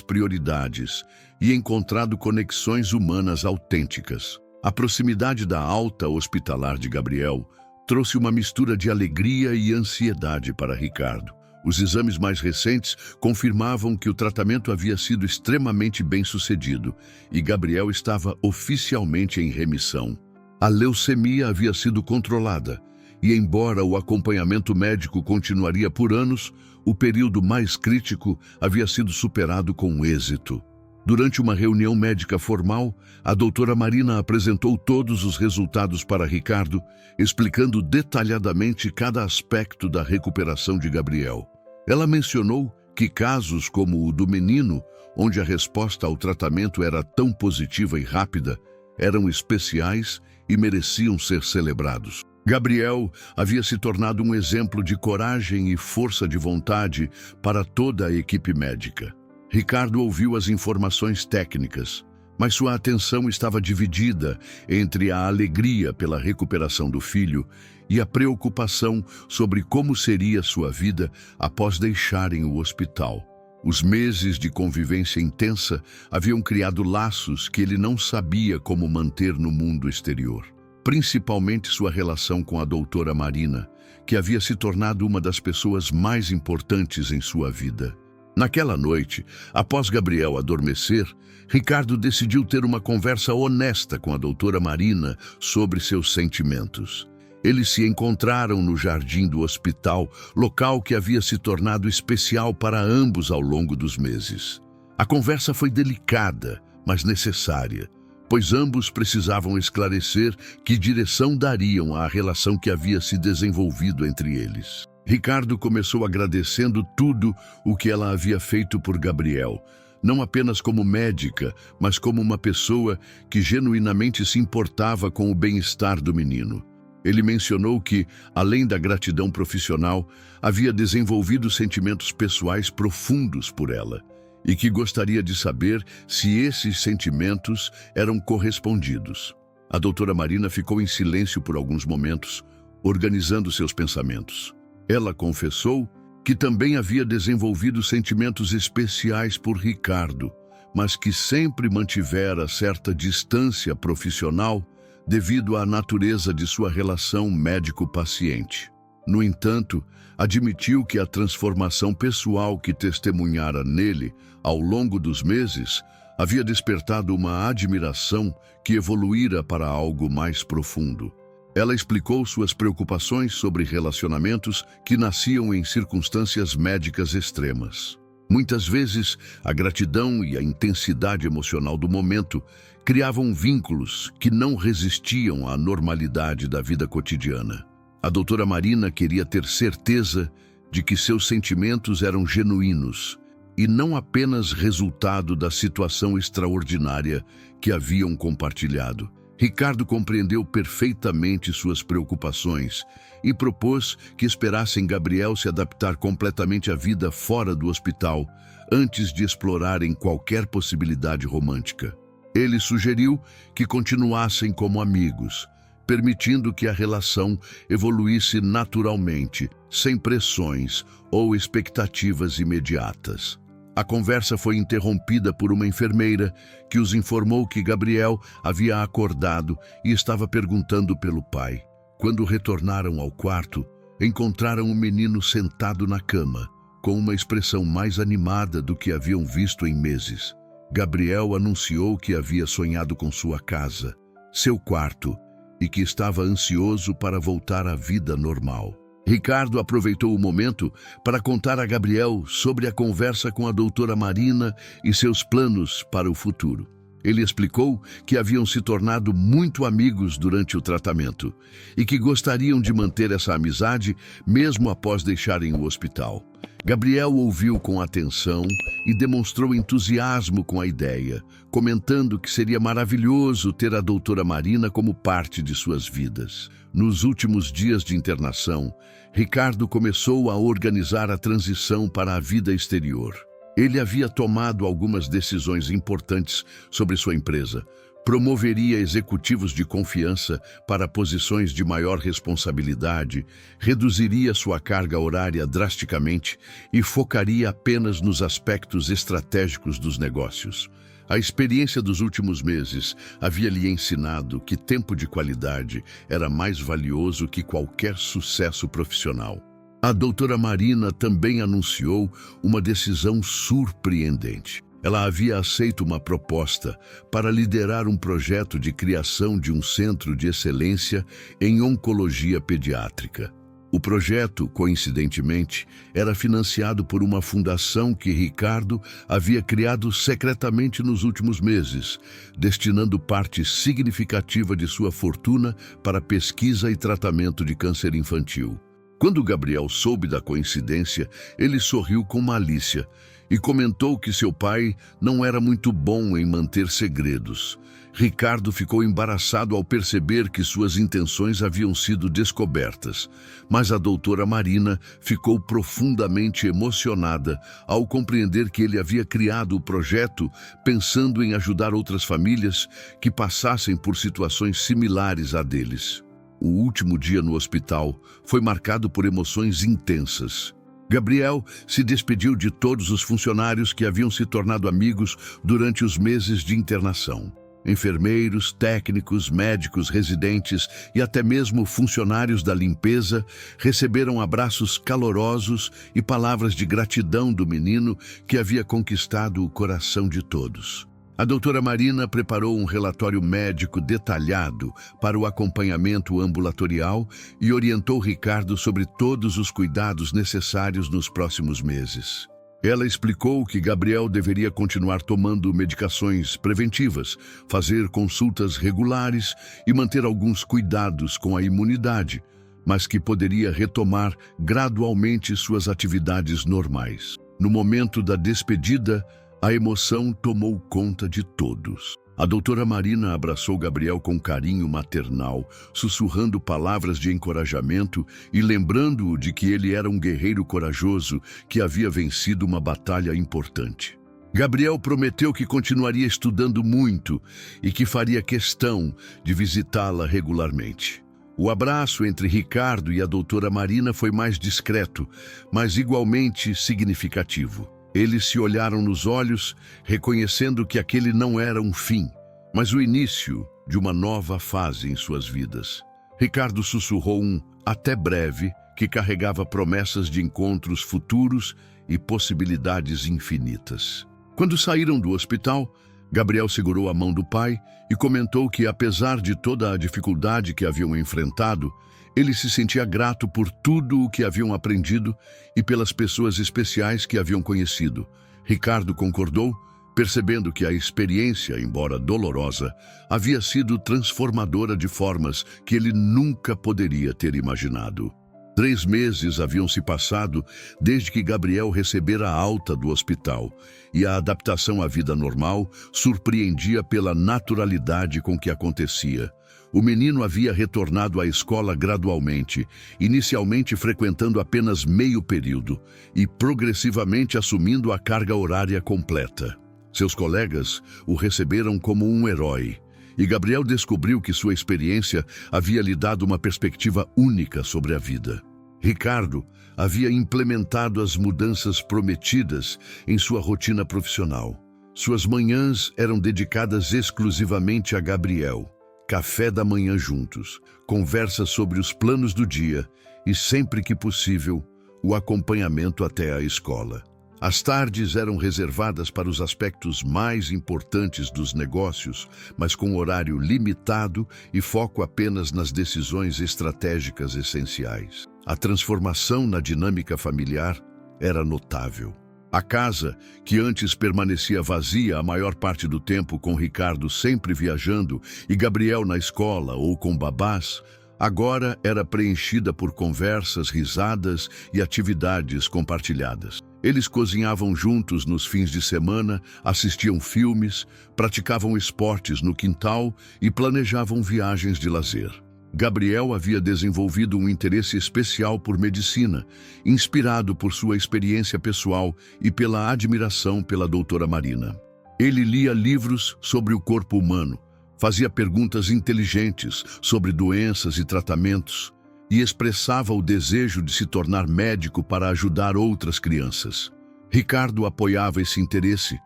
prioridades e encontrado conexões humanas autênticas. A proximidade da alta hospitalar de Gabriel trouxe uma mistura de alegria e ansiedade para Ricardo. Os exames mais recentes confirmavam que o tratamento havia sido extremamente bem-sucedido e Gabriel estava oficialmente em remissão. A leucemia havia sido controlada e, embora o acompanhamento médico continuaria por anos, o período mais crítico havia sido superado com êxito. Durante uma reunião médica formal, a doutora Marina apresentou todos os resultados para Ricardo, explicando detalhadamente cada aspecto da recuperação de Gabriel. Ela mencionou que casos como o do menino, onde a resposta ao tratamento era tão positiva e rápida, eram especiais e mereciam ser celebrados. Gabriel havia se tornado um exemplo de coragem e força de vontade para toda a equipe médica. Ricardo ouviu as informações técnicas, mas sua atenção estava dividida entre a alegria pela recuperação do filho e a preocupação sobre como seria sua vida após deixarem o hospital. Os meses de convivência intensa haviam criado laços que ele não sabia como manter no mundo exterior. Principalmente sua relação com a doutora Marina, que havia se tornado uma das pessoas mais importantes em sua vida. Naquela noite, após Gabriel adormecer, Ricardo decidiu ter uma conversa honesta com a doutora Marina sobre seus sentimentos. Eles se encontraram no jardim do hospital, local que havia se tornado especial para ambos ao longo dos meses. A conversa foi delicada, mas necessária, pois ambos precisavam esclarecer que direção dariam à relação que havia se desenvolvido entre eles. Ricardo começou agradecendo tudo o que ela havia feito por Gabriel, não apenas como médica, mas como uma pessoa que genuinamente se importava com o bem-estar do menino. Ele mencionou que, além da gratidão profissional, havia desenvolvido sentimentos pessoais profundos por ela, e que gostaria de saber se esses sentimentos eram correspondidos. A doutora Marina ficou em silêncio por alguns momentos, organizando seus pensamentos. Ela confessou que também havia desenvolvido sentimentos especiais por Ricardo, mas que sempre mantivera certa distância profissional devido à natureza de sua relação médico-paciente. No entanto, admitiu que a transformação pessoal que testemunhara nele ao longo dos meses havia despertado uma admiração que evoluíra para algo mais profundo. Ela explicou suas preocupações sobre relacionamentos que nasciam em circunstâncias médicas extremas. Muitas vezes, a gratidão e a intensidade emocional do momento criavam vínculos que não resistiam à normalidade da vida cotidiana. A doutora Marina queria ter certeza de que seus sentimentos eram genuínos e não apenas resultado da situação extraordinária que haviam compartilhado. Ricardo compreendeu perfeitamente suas preocupações e propôs que esperassem Gabriel se adaptar completamente à vida fora do hospital antes de explorarem qualquer possibilidade romântica. Ele sugeriu que continuassem como amigos, permitindo que a relação evoluísse naturalmente, sem pressões ou expectativas imediatas. A conversa foi interrompida por uma enfermeira que os informou que Gabriel havia acordado e estava perguntando pelo pai. Quando retornaram ao quarto, encontraram o menino sentado na cama, com uma expressão mais animada do que haviam visto em meses. Gabriel anunciou que havia sonhado com sua casa, seu quarto, e que estava ansioso para voltar à vida normal. Ricardo aproveitou o momento para contar a Gabriel sobre a conversa com a doutora Marina e seus planos para o futuro. Ele explicou que haviam se tornado muito amigos durante o tratamento e que gostariam de manter essa amizade mesmo após deixarem o hospital. Gabriel ouviu com atenção e demonstrou entusiasmo com a ideia, comentando que seria maravilhoso ter a doutora Marina como parte de suas vidas. Nos últimos dias de internação, Ricardo começou a organizar a transição para a vida exterior. Ele havia tomado algumas decisões importantes sobre sua empresa. Promoveria executivos de confiança para posições de maior responsabilidade, reduziria sua carga horária drasticamente e focaria apenas nos aspectos estratégicos dos negócios. A experiência dos últimos meses havia lhe ensinado que tempo de qualidade era mais valioso que qualquer sucesso profissional. A doutora Marina também anunciou uma decisão surpreendente. Ela havia aceito uma proposta para liderar um projeto de criação de um centro de excelência em oncologia pediátrica. O projeto, coincidentemente, era financiado por uma fundação que Ricardo havia criado secretamente nos últimos meses, destinando parte significativa de sua fortuna para pesquisa e tratamento de câncer infantil. Quando Gabriel soube da coincidência, ele sorriu com malícia e comentou que seu pai não era muito bom em manter segredos. Ricardo ficou embaraçado ao perceber que suas intenções haviam sido descobertas, mas a doutora Marina ficou profundamente emocionada ao compreender que ele havia criado o projeto pensando em ajudar outras famílias que passassem por situações similares à deles. O último dia no hospital foi marcado por emoções intensas. Gabriel se despediu de todos os funcionários que haviam se tornado amigos durante os meses de internação. Enfermeiros, técnicos, médicos, residentes e até mesmo funcionários da limpeza receberam abraços calorosos e palavras de gratidão do menino que havia conquistado o coração de todos. A doutora Marina preparou um relatório médico detalhado para o acompanhamento ambulatorial e orientou Ricardo sobre todos os cuidados necessários nos próximos meses. Ela explicou que Gabriel deveria continuar tomando medicações preventivas, fazer consultas regulares e manter alguns cuidados com a imunidade, mas que poderia retomar gradualmente suas atividades normais. No momento da despedida, a emoção tomou conta de todos. A doutora Marina abraçou Gabriel com carinho maternal, sussurrando palavras de encorajamento e lembrando-o de que ele era um guerreiro corajoso que havia vencido uma batalha importante. Gabriel prometeu que continuaria estudando muito e que faria questão de visitá-la regularmente. O abraço entre Ricardo e a doutora Marina foi mais discreto, mas igualmente significativo. Eles se olharam nos olhos, reconhecendo que aquele não era um fim, mas o início de uma nova fase em suas vidas. Ricardo sussurrou um "até breve", que carregava promessas de encontros futuros e possibilidades infinitas. Quando saíram do hospital, Gabriel segurou a mão do pai e comentou que, apesar de toda a dificuldade que haviam enfrentado, ele se sentia grato por tudo o que haviam aprendido e pelas pessoas especiais que haviam conhecido. Ricardo concordou, percebendo que a experiência, embora dolorosa, havia sido transformadora de formas que ele nunca poderia ter imaginado. 3 meses haviam se passado desde que Gabriel recebera a alta do hospital, e a adaptação à vida normal surpreendia pela naturalidade com que acontecia. O menino havia retornado à escola gradualmente, inicialmente frequentando apenas meio período e progressivamente assumindo a carga horária completa. Seus colegas o receberam como um herói, e Gabriel descobriu que sua experiência havia lhe dado uma perspectiva única sobre a vida. Ricardo havia implementado as mudanças prometidas em sua rotina profissional. Suas manhãs eram dedicadas exclusivamente a Gabriel. Café da manhã juntos, conversa sobre os planos do dia e, sempre que possível, o acompanhamento até a escola. As tardes eram reservadas para os aspectos mais importantes dos negócios, mas com horário limitado e foco apenas nas decisões estratégicas essenciais. A transformação na dinâmica familiar era notável. A casa, que antes permanecia vazia a maior parte do tempo com Ricardo sempre viajando e Gabriel na escola ou com babás, agora era preenchida por conversas, risadas e atividades compartilhadas. Eles cozinhavam juntos nos fins de semana, assistiam filmes, praticavam esportes no quintal e planejavam viagens de lazer. Gabriel havia desenvolvido um interesse especial por medicina, inspirado por sua experiência pessoal e pela admiração pela doutora Marina. Ele lia livros sobre o corpo humano, fazia perguntas inteligentes sobre doenças e tratamentos e expressava o desejo de se tornar médico para ajudar outras crianças. Ricardo apoiava esse interesse,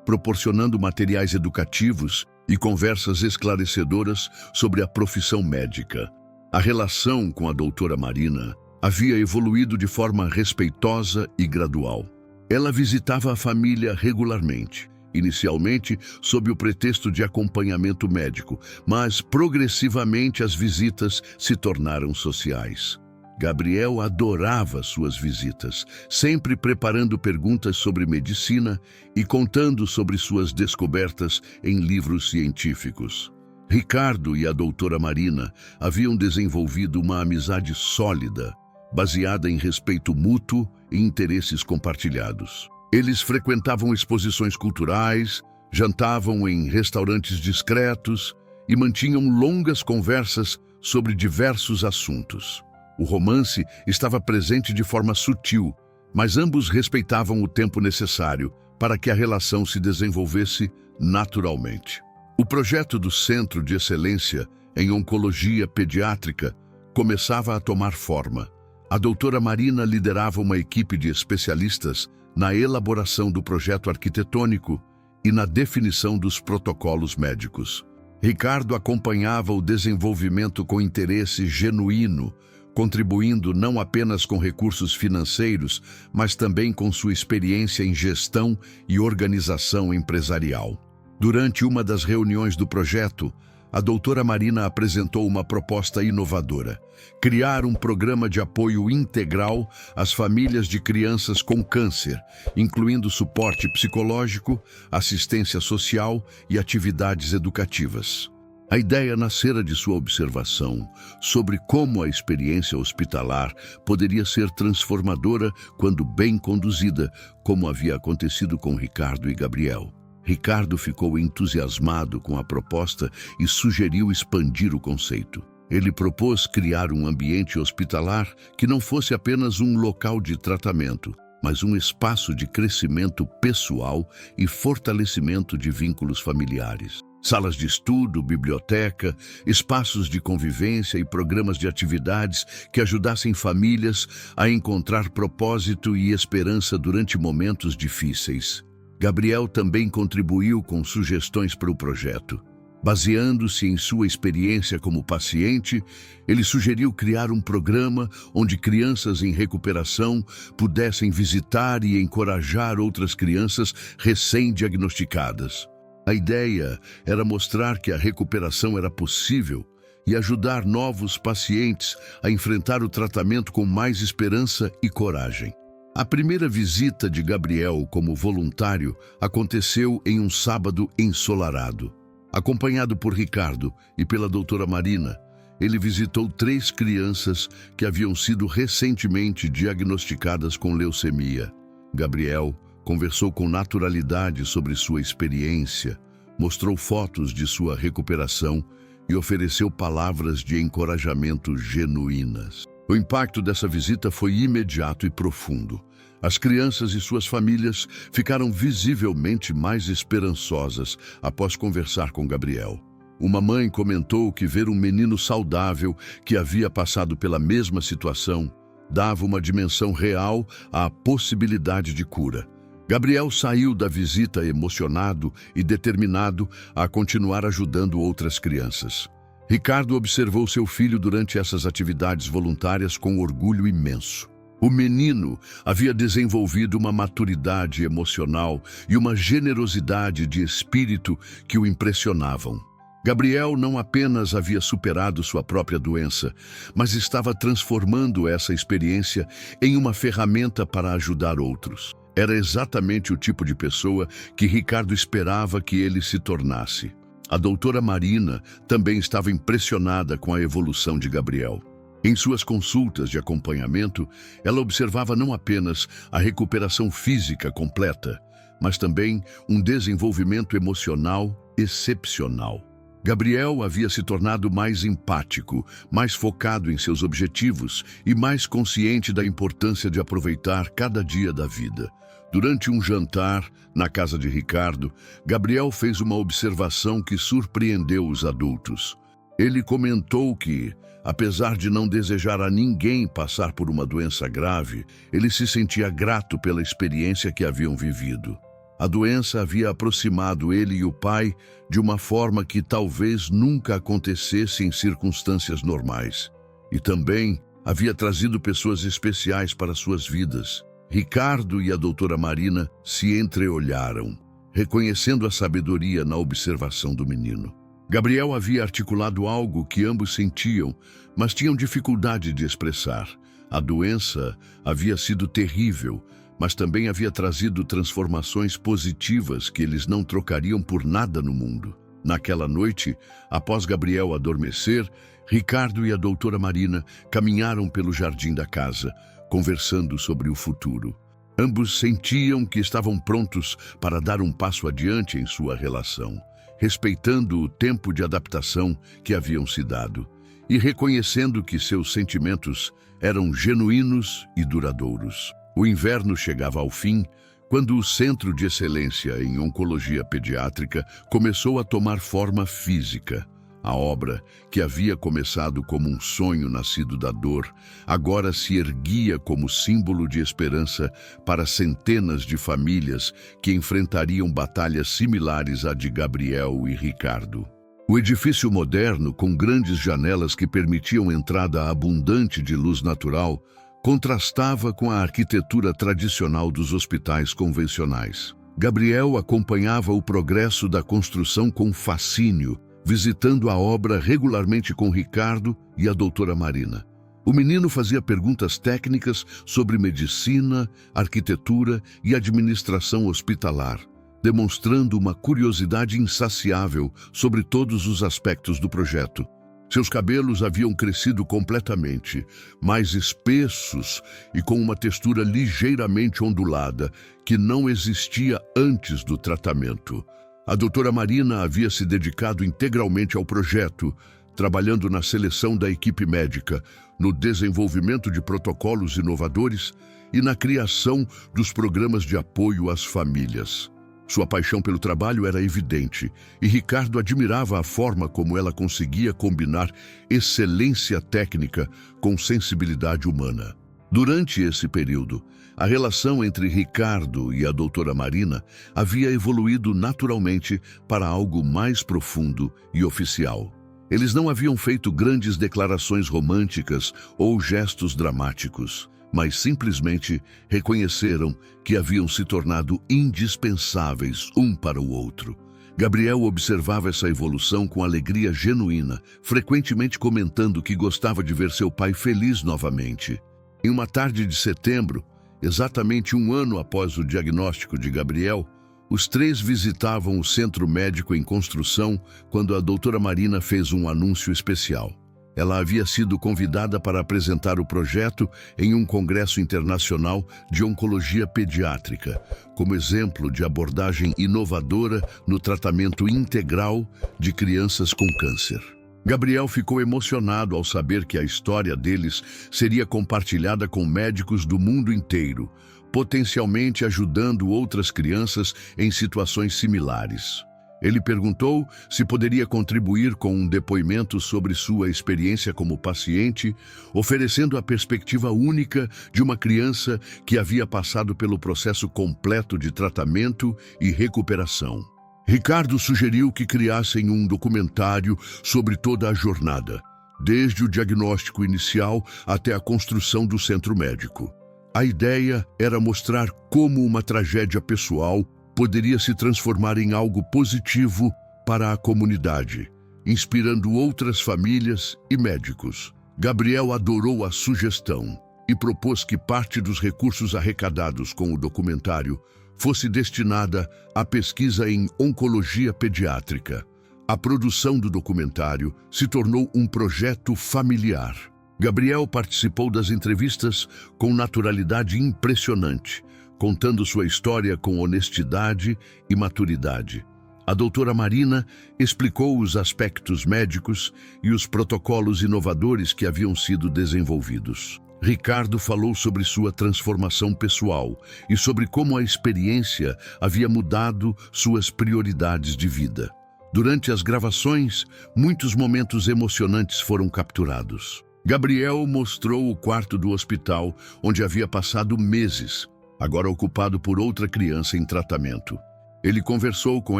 proporcionando materiais educativos e conversas esclarecedoras sobre a profissão médica. A relação com a doutora Marina havia evoluído de forma respeitosa e gradual. Ela visitava a família regularmente, inicialmente sob o pretexto de acompanhamento médico, mas progressivamente as visitas se tornaram sociais. Gabriel adorava suas visitas, sempre preparando perguntas sobre medicina e contando sobre suas descobertas em livros científicos. Ricardo e a doutora Marina haviam desenvolvido uma amizade sólida, baseada em respeito mútuo e interesses compartilhados. Eles frequentavam exposições culturais, jantavam em restaurantes discretos e mantinham longas conversas sobre diversos assuntos. O romance estava presente de forma sutil, mas ambos respeitavam o tempo necessário para que a relação se desenvolvesse naturalmente. O projeto do Centro de Excelência em Oncologia Pediátrica começava a tomar forma. A doutora Marina liderava uma equipe de especialistas na elaboração do projeto arquitetônico e na definição dos protocolos médicos. Ricardo acompanhava o desenvolvimento com interesse genuíno, contribuindo não apenas com recursos financeiros, mas também com sua experiência em gestão e organização empresarial. Durante uma das reuniões do projeto, a doutora Marina apresentou uma proposta inovadora: criar um programa de apoio integral às famílias de crianças com câncer, incluindo suporte psicológico, assistência social e atividades educativas. A ideia nascera de sua observação sobre como a experiência hospitalar poderia ser transformadora quando bem conduzida, como havia acontecido com Ricardo e Gabriel. Ricardo ficou entusiasmado com a proposta e sugeriu expandir o conceito. Ele propôs criar um ambiente hospitalar que não fosse apenas um local de tratamento, mas um espaço de crescimento pessoal e fortalecimento de vínculos familiares. Salas de estudo, biblioteca, espaços de convivência e programas de atividades que ajudassem famílias a encontrar propósito e esperança durante momentos difíceis. Gabriel também contribuiu com sugestões para o projeto. Baseando-se em sua experiência como paciente, ele sugeriu criar um programa onde crianças em recuperação pudessem visitar e encorajar outras crianças recém-diagnosticadas. A ideia era mostrar que a recuperação era possível e ajudar novos pacientes a enfrentar o tratamento com mais esperança e coragem. A primeira visita de Gabriel como voluntário aconteceu em um sábado ensolarado. Acompanhado por Ricardo e pela doutora Marina, ele visitou 3 crianças que haviam sido recentemente diagnosticadas com leucemia. Gabriel conversou com naturalidade sobre sua experiência, mostrou fotos de sua recuperação e ofereceu palavras de encorajamento genuínas. O impacto dessa visita foi imediato e profundo. As crianças e suas famílias ficaram visivelmente mais esperançosas após conversar com Gabriel. Uma mãe comentou que ver um menino saudável que havia passado pela mesma situação dava uma dimensão real à possibilidade de cura. Gabriel saiu da visita emocionado e determinado a continuar ajudando outras crianças. Ricardo observou seu filho durante essas atividades voluntárias com orgulho imenso. O menino havia desenvolvido uma maturidade emocional e uma generosidade de espírito que o impressionavam. Gabriel não apenas havia superado sua própria doença, mas estava transformando essa experiência em uma ferramenta para ajudar outros. Era exatamente o tipo de pessoa que Ricardo esperava que ele se tornasse. A doutora Marina também estava impressionada com a evolução de Gabriel. Em suas consultas de acompanhamento, ela observava não apenas a recuperação física completa, mas também um desenvolvimento emocional excepcional. Gabriel havia se tornado mais empático, mais focado em seus objetivos e mais consciente da importância de aproveitar cada dia da vida. Durante um jantar, na casa de Ricardo, Gabriel fez uma observação que surpreendeu os adultos. Ele comentou que, apesar de não desejar a ninguém passar por uma doença grave, ele se sentia grato pela experiência que haviam vivido. A doença havia aproximado ele e o pai de uma forma que talvez nunca acontecesse em circunstâncias normais. E também havia trazido pessoas especiais para suas vidas. Ricardo e a doutora Marina se entreolharam, reconhecendo a sabedoria na observação do menino. Gabriel havia articulado algo que ambos sentiam, mas tinham dificuldade de expressar. A doença havia sido terrível, mas também havia trazido transformações positivas que eles não trocariam por nada no mundo. Naquela noite, após Gabriel adormecer, Ricardo e a doutora Marina caminharam pelo jardim da casa, conversando sobre o futuro. Ambos sentiam que estavam prontos para dar um passo adiante em sua relação, respeitando o tempo de adaptação que haviam se dado e reconhecendo que seus sentimentos eram genuínos e duradouros. O inverno chegava ao fim quando o Centro de Excelência em Oncologia Pediátrica começou a tomar forma física. A obra, que havia começado como um sonho nascido da dor, agora se erguia como símbolo de esperança para centenas de famílias que enfrentariam batalhas similares à de Gabriel e Ricardo. O edifício moderno, com grandes janelas que permitiam entrada abundante de luz natural, contrastava com a arquitetura tradicional dos hospitais convencionais. Gabriel acompanhava o progresso da construção com fascínio, visitando a obra regularmente com Ricardo e a doutora Marina. O menino fazia perguntas técnicas sobre medicina, arquitetura e administração hospitalar, demonstrando uma curiosidade insaciável sobre todos os aspectos do projeto. Seus cabelos haviam crescido completamente, mais espessos e com uma textura ligeiramente ondulada, que não existia antes do tratamento. A doutora Marina havia se dedicado integralmente ao projeto, trabalhando na seleção da equipe médica, no desenvolvimento de protocolos inovadores e na criação dos programas de apoio às famílias. Sua paixão pelo trabalho era evidente, e Ricardo admirava a forma como ela conseguia combinar excelência técnica com sensibilidade humana. Durante esse período, a relação entre Ricardo e a doutora Marina havia evoluído naturalmente para algo mais profundo e oficial. Eles não haviam feito grandes declarações românticas ou gestos dramáticos, mas simplesmente reconheceram que haviam se tornado indispensáveis um para o outro. Gabriel observava essa evolução com alegria genuína, frequentemente comentando que gostava de ver seu pai feliz novamente. Em uma tarde de setembro, exatamente um ano após o diagnóstico de Gabriel, os três visitavam o centro médico em construção quando a doutora Marina fez um anúncio especial. Ela havia sido convidada para apresentar o projeto em um congresso internacional de oncologia pediátrica, como exemplo de abordagem inovadora no tratamento integral de crianças com câncer. Gabriel ficou emocionado ao saber que a história deles seria compartilhada com médicos do mundo inteiro, potencialmente ajudando outras crianças em situações similares. Ele perguntou se poderia contribuir com um depoimento sobre sua experiência como paciente, oferecendo a perspectiva única de uma criança que havia passado pelo processo completo de tratamento e recuperação. Ricardo sugeriu que criassem um documentário sobre toda a jornada, desde o diagnóstico inicial até a construção do centro médico. A ideia era mostrar como uma tragédia pessoal poderia se transformar em algo positivo para a comunidade, inspirando outras famílias e médicos. Gabriel adorou a sugestão e propôs que parte dos recursos arrecadados com o documentário fosse destinada à pesquisa em oncologia pediátrica, A produção do documentário se tornou um projeto familiar. Gabriel participou das entrevistas com naturalidade impressionante, contando sua história com honestidade e maturidade. A doutora Marina explicou os aspectos médicos e os protocolos inovadores que haviam sido desenvolvidos. Ricardo falou sobre sua transformação pessoal e sobre como a experiência havia mudado suas prioridades de vida. Durante as gravações, muitos momentos emocionantes foram capturados. Gabriel mostrou o quarto do hospital onde havia passado meses, agora ocupado por outra criança em tratamento. Ele conversou com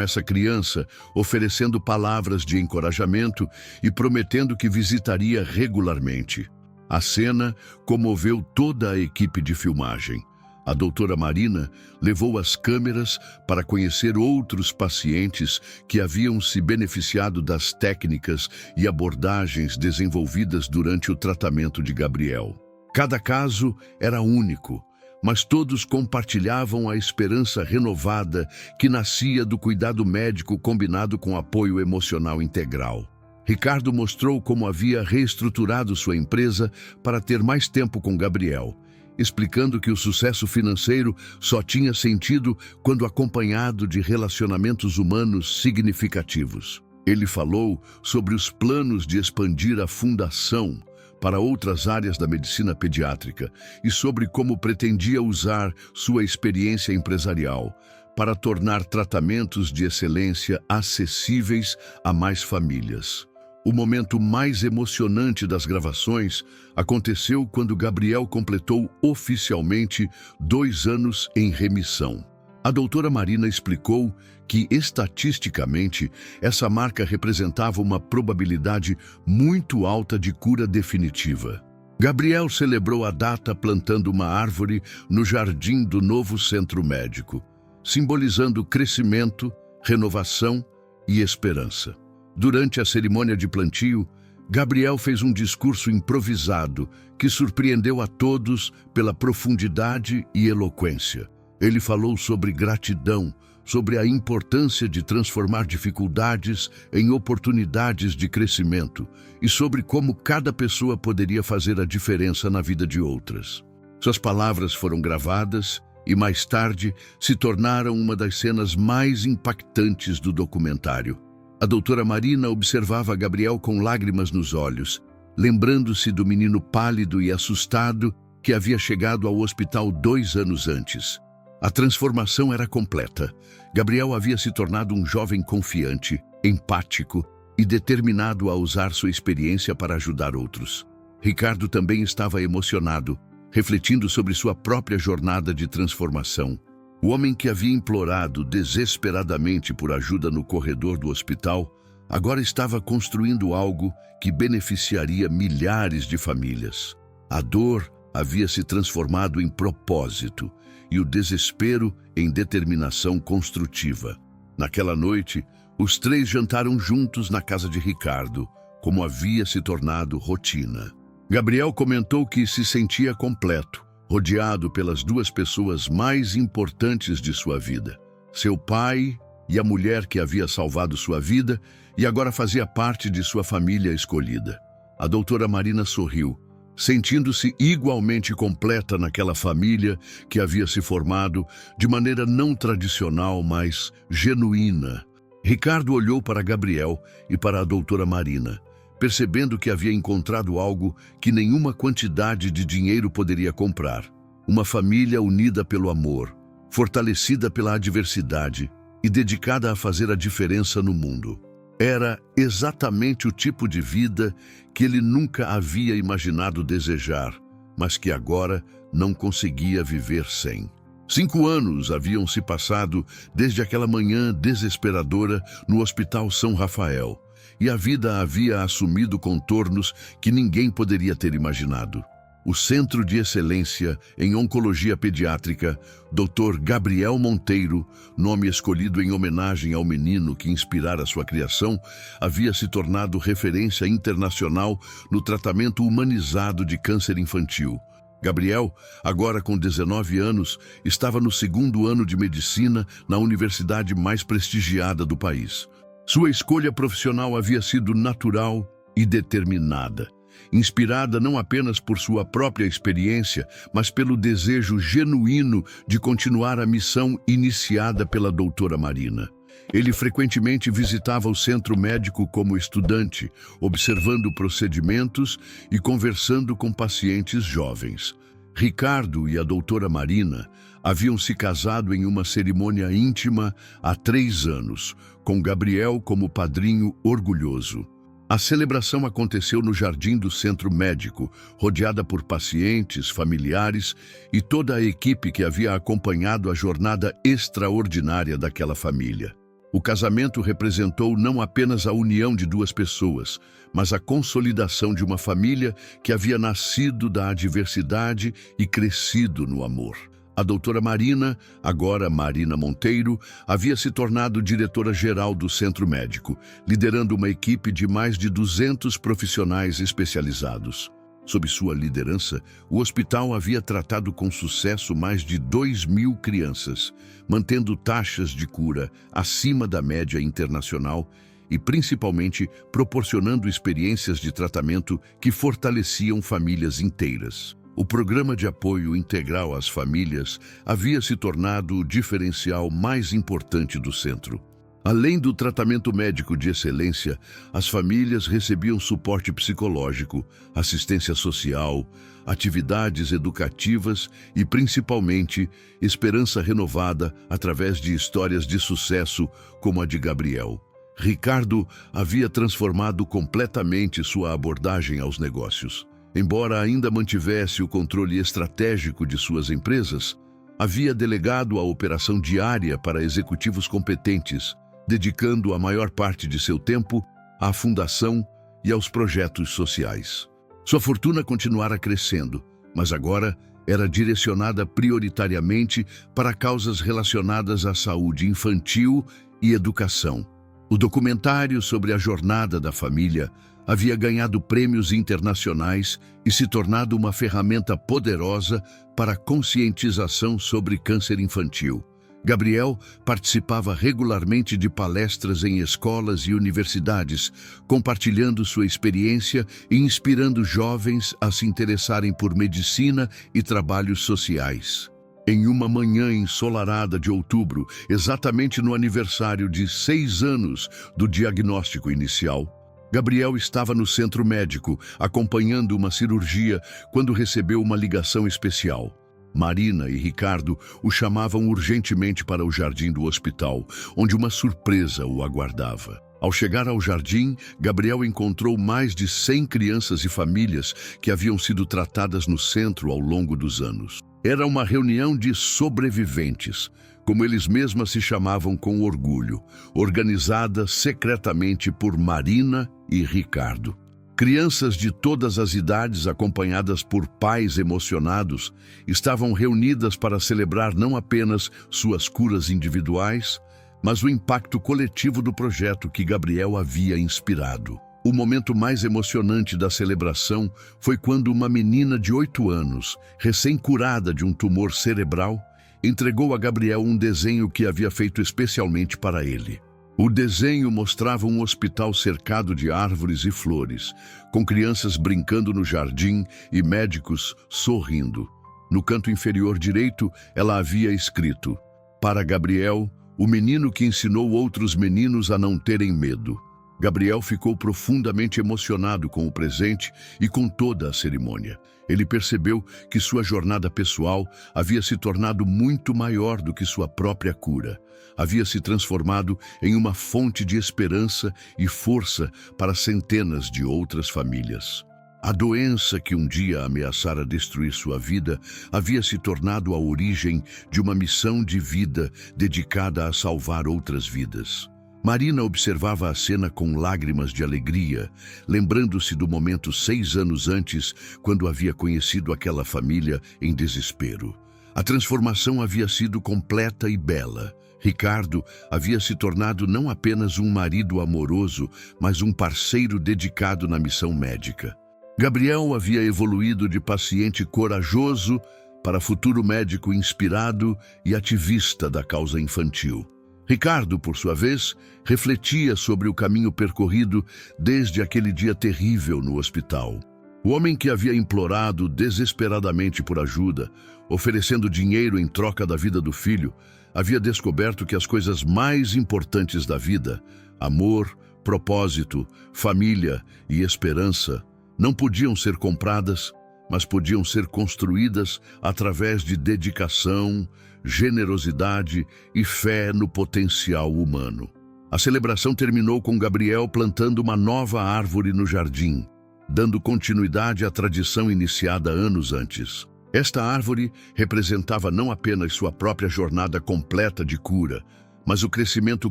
essa criança, oferecendo palavras de encorajamento e prometendo que visitaria regularmente. A cena comoveu toda a equipe de filmagem. A doutora Marina levou as câmeras para conhecer outros pacientes que haviam se beneficiado das técnicas e abordagens desenvolvidas durante o tratamento de Gabriel. Cada caso era único, mas todos compartilhavam a esperança renovada que nascia do cuidado médico combinado com apoio emocional integral. Ricardo mostrou como havia reestruturado sua empresa para ter mais tempo com Gabriel, explicando que o sucesso financeiro só tinha sentido quando acompanhado de relacionamentos humanos significativos. Ele falou sobre os planos de expandir a fundação para outras áreas da medicina pediátrica e sobre como pretendia usar sua experiência empresarial para tornar tratamentos de excelência acessíveis a mais famílias. O momento mais emocionante das gravações aconteceu quando Gabriel completou oficialmente 2 anos em remissão. A doutora Marina explicou que, estatisticamente, essa marca representava uma probabilidade muito alta de cura definitiva. Gabriel celebrou a data plantando uma árvore no jardim do novo centro médico, simbolizando crescimento, renovação e esperança. Durante a cerimônia de plantio, Gabriel fez um discurso improvisado que surpreendeu a todos pela profundidade e eloquência. Ele falou sobre gratidão, sobre a importância de transformar dificuldades em oportunidades de crescimento e sobre como cada pessoa poderia fazer a diferença na vida de outras. Suas palavras foram gravadas e, mais tarde, se tornaram uma das cenas mais impactantes do documentário. A doutora Marina observava Gabriel com lágrimas nos olhos, lembrando-se do menino pálido e assustado que havia chegado ao hospital 2 anos antes. A transformação era completa. Gabriel havia se tornado um jovem confiante, empático e determinado a usar sua experiência para ajudar outros. Ricardo também estava emocionado, refletindo sobre sua própria jornada de transformação. O homem que havia implorado desesperadamente por ajuda no corredor do hospital, agora estava construindo algo que beneficiaria milhares de famílias. A dor havia se transformado em propósito e o desespero em determinação construtiva. Naquela noite, os 3 jantaram juntos na casa de Ricardo, como havia se tornado rotina. Gabriel comentou que se sentia completo, rodeado pelas 2 pessoas mais importantes de sua vida, seu pai e a mulher que havia salvado sua vida e agora fazia parte de sua família escolhida. A doutora Marina sorriu, sentindo-se igualmente completa naquela família que havia se formado de maneira não tradicional, mas genuína. Ricardo olhou para Gabriel e para a doutora Marina, percebendo que havia encontrado algo que nenhuma quantidade de dinheiro poderia comprar. Uma família unida pelo amor, fortalecida pela adversidade e dedicada a fazer a diferença no mundo. Era exatamente o tipo de vida que ele nunca havia imaginado desejar, mas que agora não conseguia viver sem. 5 anos haviam se passado desde aquela manhã desesperadora no Hospital São Rafael, e a vida havia assumido contornos que ninguém poderia ter imaginado. O Centro de Excelência em Oncologia Pediátrica, Dr. Gabriel Monteiro, nome escolhido em homenagem ao menino que inspirara sua criação, havia se tornado referência internacional no tratamento humanizado de câncer infantil. Gabriel, agora com 19 anos, estava no 2º ano de medicina na universidade mais prestigiada do país. Sua escolha profissional havia sido natural e determinada, inspirada não apenas por sua própria experiência, mas pelo desejo genuíno de continuar a missão iniciada pela doutora Marina. Ele frequentemente visitava o centro médico como estudante, observando procedimentos e conversando com pacientes jovens. Ricardo e a doutora Marina haviam se casado em uma cerimônia íntima há 3 anos, com Gabriel como padrinho orgulhoso. A celebração aconteceu no jardim do centro médico, rodeada por pacientes, familiares e toda a equipe que havia acompanhado a jornada extraordinária daquela família. O casamento representou não apenas a união de 2 pessoas, mas a consolidação de uma família que havia nascido da adversidade e crescido no amor. A doutora Marina, agora Marina Monteiro, havia se tornado diretora-geral do centro médico, liderando uma equipe de mais de 200 profissionais especializados. Sob sua liderança, o hospital havia tratado com sucesso mais de 2.000 crianças, mantendo taxas de cura acima da média internacional e, principalmente, proporcionando experiências de tratamento que fortaleciam famílias inteiras. O programa de apoio integral às famílias havia se tornado o diferencial mais importante do centro. Além do tratamento médico de excelência, as famílias recebiam suporte psicológico, assistência social, atividades educativas e, principalmente, esperança renovada através de histórias de sucesso como a de Gabriel. Ricardo havia transformado completamente sua abordagem aos negócios. Embora ainda mantivesse o controle estratégico de suas empresas, havia delegado a operação diária para executivos competentes, dedicando a maior parte de seu tempo à fundação e aos projetos sociais. Sua fortuna continuara crescendo, mas agora era direcionada prioritariamente para causas relacionadas à saúde infantil e educação. O documentário sobre a jornada da família havia ganhado prêmios internacionais e se tornado uma ferramenta poderosa para a conscientização sobre câncer infantil. Gabriel participava regularmente de palestras em escolas e universidades, compartilhando sua experiência e inspirando jovens a se interessarem por medicina e trabalhos sociais. Em uma manhã ensolarada de outubro, exatamente no aniversário de 6 anos do diagnóstico inicial, Gabriel estava no centro médico, acompanhando uma cirurgia, quando recebeu uma ligação especial. Marina e Ricardo o chamavam urgentemente para o jardim do hospital, onde uma surpresa o aguardava. Ao chegar ao jardim, Gabriel encontrou mais de 100 crianças e famílias que haviam sido tratadas no centro ao longo dos anos. Era uma reunião de sobreviventes, como eles mesmas se chamavam com orgulho, organizada secretamente por Marina e Ricardo. Crianças de todas as idades, acompanhadas por pais emocionados, estavam reunidas para celebrar não apenas suas curas individuais, mas o impacto coletivo do projeto que Gabriel havia inspirado. O momento mais emocionante da celebração foi quando uma menina de 8 anos, recém-curada de um tumor cerebral, entregou a Gabriel um desenho que havia feito especialmente para ele. O desenho mostrava um hospital cercado de árvores e flores, com crianças brincando no jardim e médicos sorrindo. No canto inferior direito, ela havia escrito: "Para Gabriel, o menino que ensinou outros meninos a não terem medo." Gabriel ficou profundamente emocionado com o presente e com toda a cerimônia. Ele percebeu que sua jornada pessoal havia se tornado muito maior do que sua própria cura. Havia se transformado em uma fonte de esperança e força para centenas de outras famílias. A doença que um dia ameaçara destruir sua vida havia se tornado a origem de uma missão de vida dedicada a salvar outras vidas. Marina observava a cena com lágrimas de alegria, lembrando-se do momento 6 anos antes, quando havia conhecido aquela família em desespero. A transformação havia sido completa e bela. Ricardo havia se tornado não apenas um marido amoroso, mas um parceiro dedicado na missão médica. Gabriel havia evoluído de paciente corajoso para futuro médico inspirado e ativista da causa infantil. Ricardo, por sua vez, refletia sobre o caminho percorrido desde aquele dia terrível no hospital. O homem que havia implorado desesperadamente por ajuda, oferecendo dinheiro em troca da vida do filho, havia descoberto que as coisas mais importantes da vida, amor, propósito, família e esperança, não podiam ser compradas, mas podiam ser construídas através de dedicação, generosidade e fé no potencial humano. A celebração terminou com Gabriel plantando uma nova árvore no jardim, dando continuidade à tradição iniciada anos antes. Esta árvore representava não apenas sua própria jornada completa de cura, mas o crescimento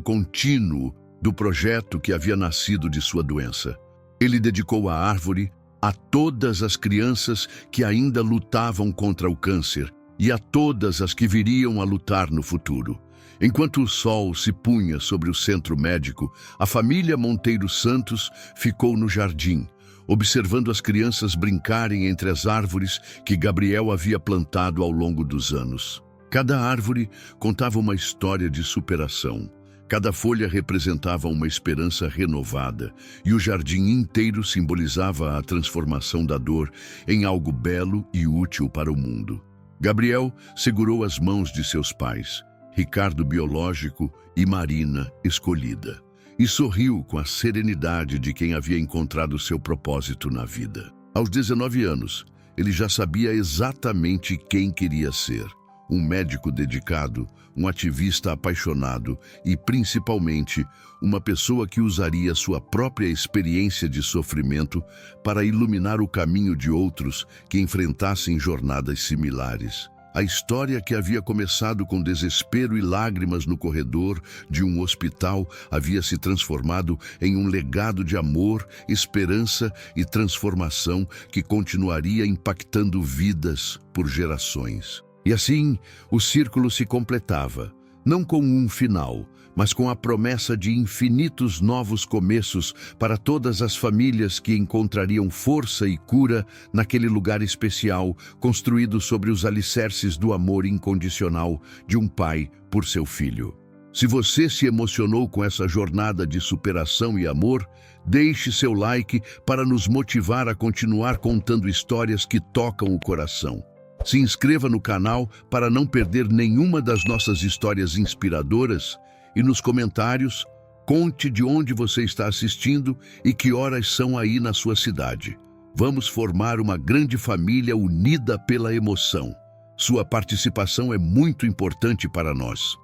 contínuo do projeto que havia nascido de sua doença. Ele dedicou a árvore a todas as crianças que ainda lutavam contra o câncer e a todas as que viriam a lutar no futuro. Enquanto o sol se punha sobre o centro médico, a família Monteiro Santos ficou no jardim, observando as crianças brincarem entre as árvores que Gabriel havia plantado ao longo dos anos. Cada árvore contava uma história de superação. Cada folha representava uma esperança renovada, e o jardim inteiro simbolizava a transformação da dor em algo belo e útil para o mundo. Gabriel segurou as mãos de seus pais, Ricardo biológico e Marina escolhida, e sorriu com a serenidade de quem havia encontrado seu propósito na vida. Aos 19 anos, ele já sabia exatamente quem queria ser: um médico dedicado, um ativista apaixonado e, principalmente, uma pessoa que usaria sua própria experiência de sofrimento para iluminar o caminho de outros que enfrentassem jornadas similares. A história, que havia começado com desespero e lágrimas no corredor de um hospital, havia se transformado em um legado de amor, esperança e transformação que continuaria impactando vidas por gerações. E assim, o círculo se completava, não com um final, mas com a promessa de infinitos novos começos para todas as famílias que encontrariam força e cura naquele lugar especial, construído sobre os alicerces do amor incondicional de um pai por seu filho. Se você se emocionou com essa jornada de superação e amor, deixe seu like para nos motivar a continuar contando histórias que tocam o coração. Se inscreva no canal para não perder nenhuma das nossas histórias inspiradoras e nos comentários, conte de onde você está assistindo e que horas são aí na sua cidade. Vamos formar uma grande família unida pela emoção. Sua participação é muito importante para nós.